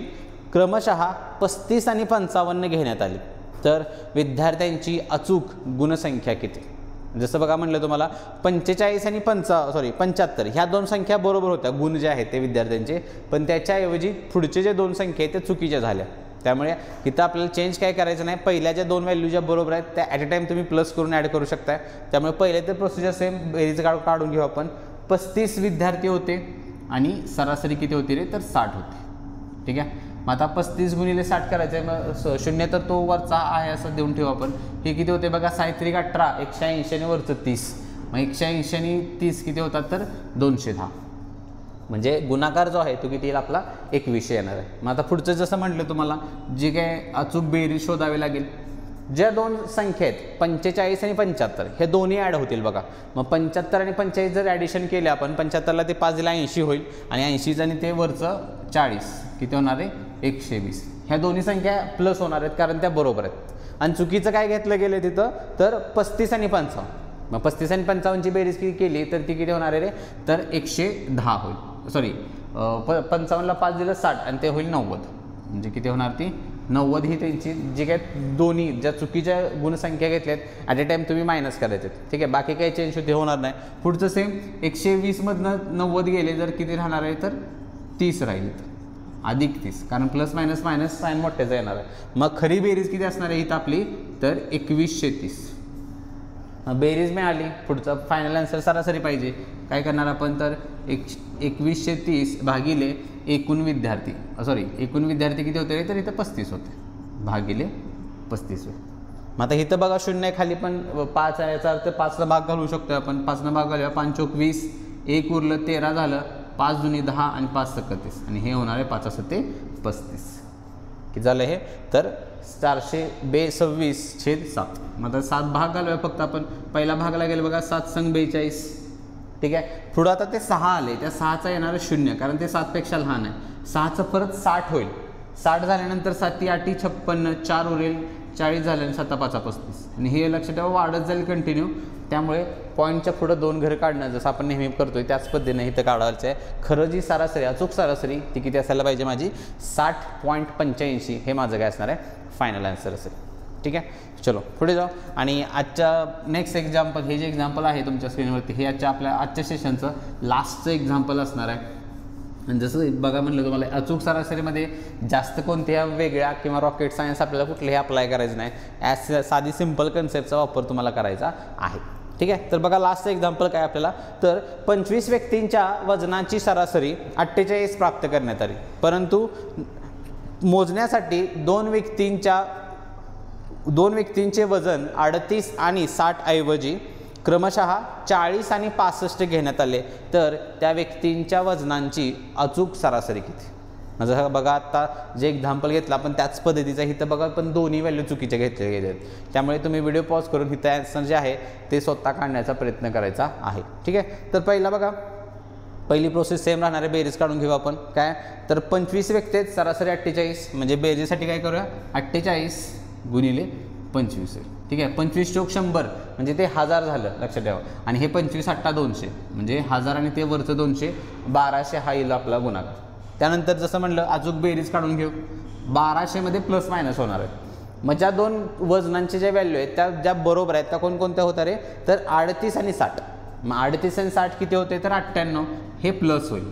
क्रमशः 35 आणि 55 घेण्यात आली. तर विद्यार्थ्यांची अचूक गुणसंख्या किती. जसं बघा म्हटलं तुम्हाला 45 आणि 75 ह्या 2 संख्या बरोबर होत्या गुण जे आहेत ते विद्यार्थ्यांचे. पण त्याच्याऐवजी पुढचे जे 2 संख्या आहेत त्या चुकीच्या झाल्या. त्यामुळे इथं आपल्याला चेंज काय करायचं नाही. पहिल्या ज्या 2 व्हॅल्यू ज्या बरोबर आहेत त्या ॲट अ टाईम तुम्ही प्लस करून ॲड करू शकताय. त्यामुळे पहिले तर प्रोसिजर सेम बेरीज काढून घेऊ आपण. 35 विद्यार्थी होते आणि सरासरी किती होती रे तर 60 होते. ठीक आहे मग आता 35 गुणिले 60 करायचं आहे. मग शून्य तर तो वरचा आहे असं देऊन ठेवू आपण. हे किती होते बघा 6 18 180 आणि वरचं 30. मग 180 आणि 30 किती होतात तर 210. म्हणजे गुणाकार जो आहे तो किती येईल आपला 2100 येणार आहे. मग आता पुढचं जसं म्हटलं तुम्हाला जे काय अचूक बेरीज शोधावी लागेल. ज्या 2 संख्या आहेत 45 आणि 75 हे दोन्ही ॲड होतील बघा. मग 75 आणि 45 जर ॲडिशन केले आपण 75ला ते 5 दिला 80 होईल आणि 80 आणि ते वरचं 40 किती होणार आहे 120. ह्या दोन्ही संख्या प्लस होणार आहेत कारण त्या बरोबर आहेत. आणि चुकीचं काय घेतलं गेलं तिथं तर 35 आणि 55. मग 35 आणि 55ची बेरीज किती केली तर ती किती होणार आहे रे तर 110 होईल. सॉरी 55ला 5 दिलं 60 आणि ते होईल 90. म्हणजे किती होणार ती 90. ही त्यांची जी काय दोन्ही ज्या चुकीच्या गुणसंख्या घेतल्यात ॲट अ टाईम तुम्ही मायनस करायचे. ठीक आहे बाकी काही चेंज होते होणार नाही. पुढचं सेम 120 मधनं 90 गेले तर किती राहणार आहे तर 30 राहील अधिक 30 कारण प्लस मायनस मायनस साईन मोठ्याचं येणार आहे. मग खरी बेरीज किती असणार आहे इथं आपली तर 2130. बेरीज मिळाली. पुढचा फायनल आन्सर सरासरी पाहिजे. काय करणार आपण तर 2130 भागिले एकूण विद्यार्थी एकूण विद्यार्थी किती होते तर इथं 35 होते भागिले 35. मग आता इथं बघा 0 खाली पण 5 आहे याचा अर्थ 5ला भाग घालू शकतो आपण. 5नं भाग घालूया 5 चौक 20 1 उरलं 13 झालं 5 दुनी 10 आणि 5 31 आणि हे होणार आहे 5 ते 35. किती झालं हे तर 426/7. मग आता 7 भाग घालूया फक्त आपण. पहिला भागला गेलं बघा 7 संग 42. ठीक आहे पुढं आता ते 6 आले त्या 6चा येणार 0 कारण ते 7पेक्षा लहान आहे. 6चं परत 60 होईल. 60 झाल्यानंतर 7 8 56 4 उरेल 40 झाले आणि 7 5 35 आणि हे लक्षात ठेवा वाढत जाईल कंटिन्यू. त्यामुळे पॉईंटच्या पुढं 2 घरं काढणं जसं आपण नेहमी करतोय त्याच पद्धतीने इथं काढायचं आहे. खरं जी सरासरी अचूक सरासरी ती किती असायला पाहिजे माझी 60.85 हे माझं काय असणार आहे फायनल आन्सर असेल. ठीक आहे चलो पुढे जाऊ. आणि आजच्या नेक्स्ट एक्झाम्पल हे जे एक्झाम्पल आहे तुमच्या स्क्रीनवरती हे आजच्या सेशनचं लास्टचं एक्झाम्पल असणार आहे. आणि जसं बघा म्हटलं तुम्हाला अचूक सरासरीमध्ये जास्त कोणत्या वेगळ्या किंवा रॉकेट सायन्स आपल्याला कुठलेही अप्लाय करायचं नाही. ॲज साधी सिम्पल कन्सेप्टचा वापर तुम्हाला करायचा आहे. ठीक आहे तर बघा लास्टचं एक्झाम्पल काय आपल्याला तर 25 व्यक्तींच्या वजनाची सरासरी 48 प्राप्त करण्यात आली परंतु मोजण्यासाठी 2 व्यक्तींचे वजन 38 आणि 60 ऐवजी क्रमशः 40 आणि 65 घेण्यात आले. तर त्या व्यक्तींच्या वजनांची अचूक सरासरी किती. जसं बघा आत्ता जे एक्झाम्पल घेतलं आपण त्याच पद्धतीचं इथं बघा पण दोन्ही व्हॅल्यू चुकीचे घेतले गेले आहेत. त्यामुळे तुम्ही व्हिडिओ पॉज करून इथं आन्सर जे आहे ते स्वतः काढण्याचा प्रयत्न करायचा आहे. ठीक आहे तर पहिला बघा पहिली प्रोसेस सेम राहणार आहे, बेरीज काढून घेऊ आपण. काय तर 25 व्यक्ती आहेत, सरासरी 48. म्हणजे बेरीजसाठी काय करूया, 48 गुणिले 25 आहे. ठीक आहे, 25 चौक 100 म्हणजे ते 1000 झालं, लक्षात ठेवा. आणि हे 25 8 200 म्हणजे 1000 आणि ते वरचं 200, 1200 हा येईल आपला गुणाकार. त्यानंतर जसं म्हणलं अजून बेरीज काढून घेऊ. 1200 मध्ये प्लस मायनस होणार आहे. मग ज्या दोन वजनांचे ज्या व्हॅल्यू आहेत त्या ज्या बरोबर आहेत त्या कोणकोणत्या होतात रे, तर 38 आणि 60. मग 38 आणि 60 किती होते, तर 98. हे प्लस होईल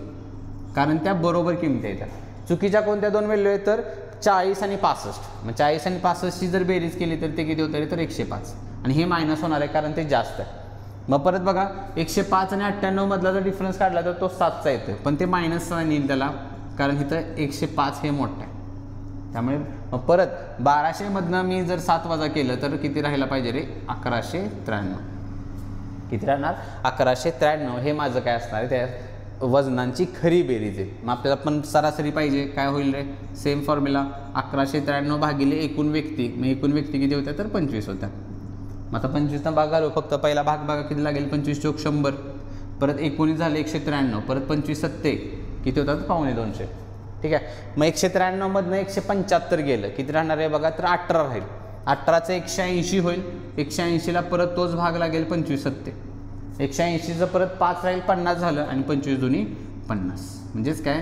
कारण त्या बरोबर किमती आहेत. चुकीच्या कोणत्या दोन व्हॅल्यू आहेत, तर 40 आणि 65. मग 40 आणि 65ची जर बेरीज केली तर ते किती होतं रे, तर 105. आणि हे मायनस होणार आहे कारण ते जास्त आहे. मग परत बघा 105 आणि 98 मधला जर डिफरन्स काढला तर तो 7चा येतो, पण ते मायनस येईल त्याला कारण इथं 105 हे मोठं आहे. त्यामुळे मग परत 1200 मधनं मी जर 7 वजा केलं तर किती राहायला पाहिजे रे, 1193. किती राहणार, 1193. हे माझं काय असणार आहे, त्या वजनांची खरी बेरीज आहे. मग आपल्याला पण सरासरी पाहिजे, काय होईल रे, सेम फॉर्म्युला 1193 भागिले एकूण व्यक्ती. मग एकूण व्यक्ती किती होत्या, तर 25 होत्या. मग आता 25 भाग घालू, फक्त पहिला भाग बघा किती लागेल, 25 चौक 100. परत 19 झाले 193. परत 25 7 किती होतात, 250. ठीक आहे, मग 193 मधनं 175 गेलं, किती राहणार आहे बघा, तर 18 राहील. 18चं 180 होईल. 180ला परत तोच भाग लागेल 25 7. 180चं परत 5 राहील, 50 झालं. आणि 25 दुनी 50. म्हणजेच काय,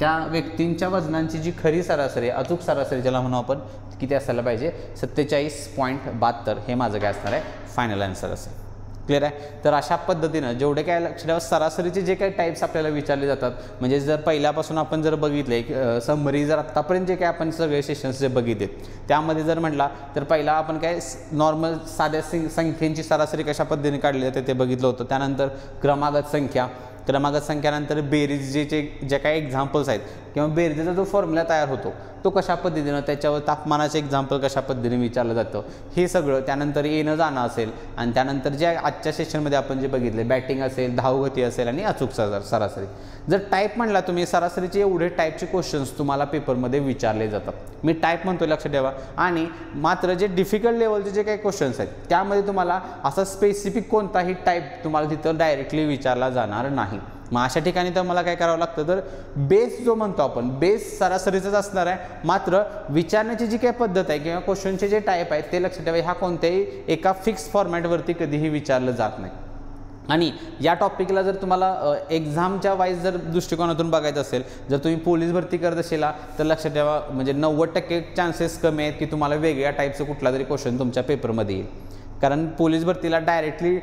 त्या व्यक्तींच्या वजनांची जी खरी सरासरी, अचूक सरासरी ज्याला म्हणू आपण, किती असायला पाहिजे, 47.72. हे माझं काय असणार आहे, फायनल आन्सर असेल. क्लिअर आहे. तर अशा पद्धतीनं जेवढे काय लक्ष ठेवा, सरासरीचे जे काही टाईप्स आपल्याला विचारले जातात, म्हणजे जर पहिल्यापासून आपण जर बघितले समरी, जर आत्तापर्यंत जे काय आपण सगळे सेशन्स जे बघितले त्यामध्ये जर म्हटला तर पहिला आपण काय नॉर्मल साध्या संख्येची सरासरी कशा पद्धतीने काढली जाते ते बघितलं होतं. त्यानंतर क्रमागत संख्यानंतर बेरीजचे जे काही एक्झाम्पल्स आहेत किंवा बेरीजचा जो फॉर्म्युला तयार होतो तो कशा पद्धतीनं, त्याच्यावर तापमानाचे एक्झाम्पल कशा पद्धतीने विचारलं जातं हे सगळं. त्यानंतर येणं जाणं असेल. आणि त्यानंतर जे आजच्या सेशनमध्ये आपण जे बघितले, बॅटिंग असेल, धावगती असेल आणि अचूक सरासरी. जर टाईप म्हटला तुम्ही, सरासरीचे एवढे टाईपचे क्वेश्चन्स तुम्हाला पेपरमध्ये विचारले जातात. मी टाईप म्हणतो, लक्ष ठेवा. आणि मात्र जे डिफिकल्ट लेवलचे जे काही क्वेश्चन्स आहेत त्यामध्ये तुम्हाला असा स्पेसिफिक कोणताही टाईप तुम्हाला तिथं डायरेक्टली विचारला जाणार नाही. मग अशा ठिकाणी तर मला काय करावं लागतं, तर बेस जो म्हणतो आपण, बेस सरासरीचाच असणार आहे. मात्र विचारण्याची जी काही पद्धत आहे किंवा क्वेश्चनचे जे टाईप आहेत ते लक्षात ठेवा, हा कोणत्याही एका फिक्स फॉर्मॅटवरती कधीही विचारलं जात नाही. आणि या टॉपिकला जर तुम्हाला एक्झामच्या वाईज जर दृष्टिकोनातून बघायचं असेल, जर तुम्ही पोलीस भरती करत असेल तर लक्षात ठेवा, म्हणजे 90% चान्सेस कमी आहेत की तुम्हाला वेगळ्या टाईपचं कुठला तरी क्वेश्चन तुमच्या पेपरमध्ये येईल. कारण पोलीस भरतीला डायरेक्टली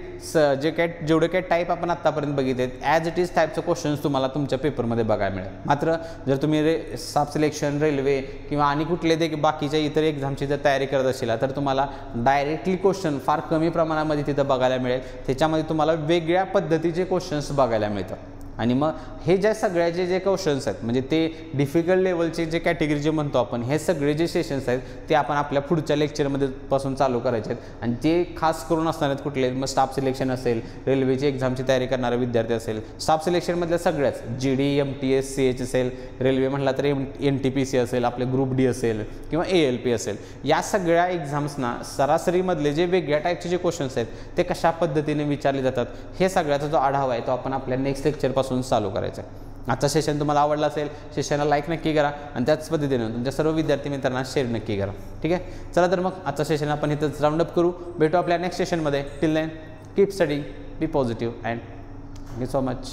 जेवढे काही टाईप आपण आत्तापर्यंत बघितले ॲज इट इज टाईपचं क्वेश्चन्स तुम्हाला तुमच्या पेपरमध्ये बघायला मिळेल. मात्र जर तुम्ही सब सिलेक्शन, रेल्वे किंवा आणि कुठले ते बाकीच्या इतर एक्झामची जर तयारी करत असेल तर तुम्हाला डायरेक्टली क्वेश्चन फार कमी प्रमाणामध्ये तिथं बघायला मिळेल. त्याच्यामध्ये तुम्हाला वेगळ्या पद्धतीचे क्वेश्चन्स बघायला मिळतात. आणि मग हे ज्या सगळ्याचे जे क्वेश्चन्स आहेत, म्हणजे ते डिफिकल्ट लेवलचे जे कॅटेगरी जे म्हणतो आपण, हे सगळे जे सेशन्स आहेत ते आपण आपल्या पुढच्या लेक्चरमध्ये पासून चालू करायचे आहेत. आणि ते खास करून असणार आहेत कुठले, मग स्टाफ सिलेक्शन असेल, रेल्वेची एक्झामची तयारी करणारे विद्यार्थी असेल, स्टाफ सिलेक्शनमधल्या सगळ्याच GD, MTS, CH असेल, रेल्वे म्हटला तर NTPC असेल, आपले ग्रुप D असेल किंवा ALP असेल, या सगळ्या एक्झाम्सना सरासरीमधले जे वेगळ्या टाईपचे जे क्वेश्चन्स आहेत ते कशा पद्धतीने विचारले जातात हे सगळ्याचा जो आढावा आहे तो आपण आपल्या नेक्स्ट लेक्चरपासून चालू करायचं आहे. आजचा सेशन तुम्हाला आवडला असेल, सेशनला लाईक नक्की करा आणि त्याच पद्धतीने तुमच्या सर्व विद्यार्थी मित्रांना शेअर नक्की करा. ठीक आहे, चला तर मग आजचा सेशन आपण इथंच राऊंड अप करू. भेटू आपल्या नेक्स्ट सेशनमध्ये. Till then keep studying, be positive and thank you so much.